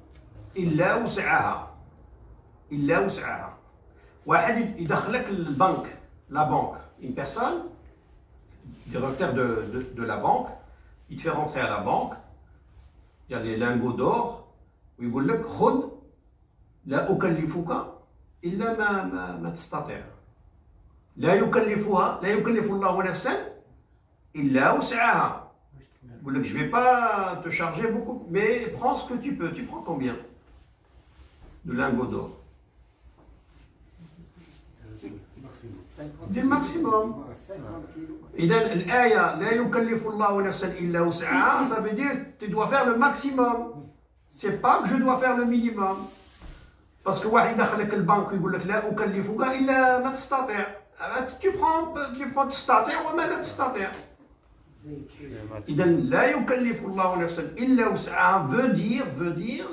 A: إلا وسعها. واحد يدخلك البنك, la banque, une personne, directeur de la banque, il te fait rentrer à la banque, il y a les lingots d'or, ويقول لك خذ لا أكلفك إلا ما تستطيع. لا يكلف الله نفسا إلا وسعها. Je ne vais pas te charger beaucoup, mais prends ce que tu peux. Tu prends combien de lingots d'or? Du maximum. إذا الآية لا يكلف الله نفسا إلا وسعها, ça veut dire que tu dois faire le maximum. C'est pas que je dois faire le minimum. Parce que واحد يدخلك البنك ويقول لك لا أكلفك إلا ما تستطيع. Tu prends تستطيع وما لا تستطيع. إذا لا يكلف الله نفسا إلا وسعها veut dire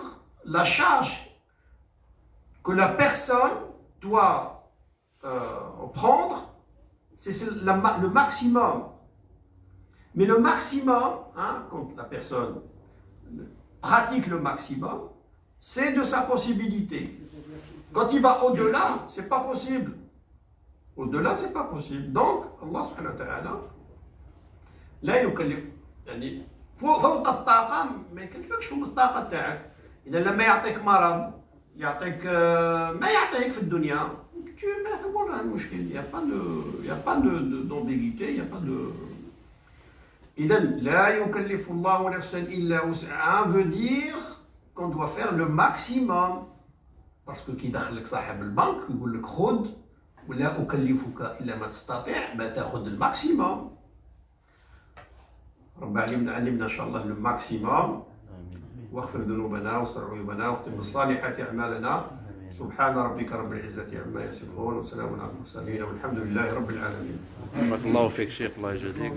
A: la charge que la personne doit prendre, c'est le maximum. Mais le maximum, quand la personne pratique le maximum, c'est de sa possibilité. Quand il va au-delà, c'est pas possible. Au-delà, c'est pas possible. Donc, Allah subhanahu wa ta'ala لا يكلف يعني فوق الطاقة ما يكلفكش فوق الطاقة تاعك. إذا لما يعطيك مرض يعطيك ما يعطيك في الدنيا voilà المشكل. Il n'y a pas d'ambiguïté, il n'y a pas de. إذا لا يكلف الله نفسا إلا وسعها veut dire qu'on doit faire le maximum. Parce que كي يدخلك صاحب البنك يقول لك خذ ولا أكلفك إلا ما تستطيع تاخذ الماكسيموم. رب علمنا إن شاء الله الماكسيموم واغفر ذنوبنا واستر عيوبنا واختم بالصالحات أعمالنا. سبحان ربك رب العزة عما يصفون وسلام على المرسلين والحمد لله رب العالمين.
F: بارك الله فيك شيخ، الله يجزيك.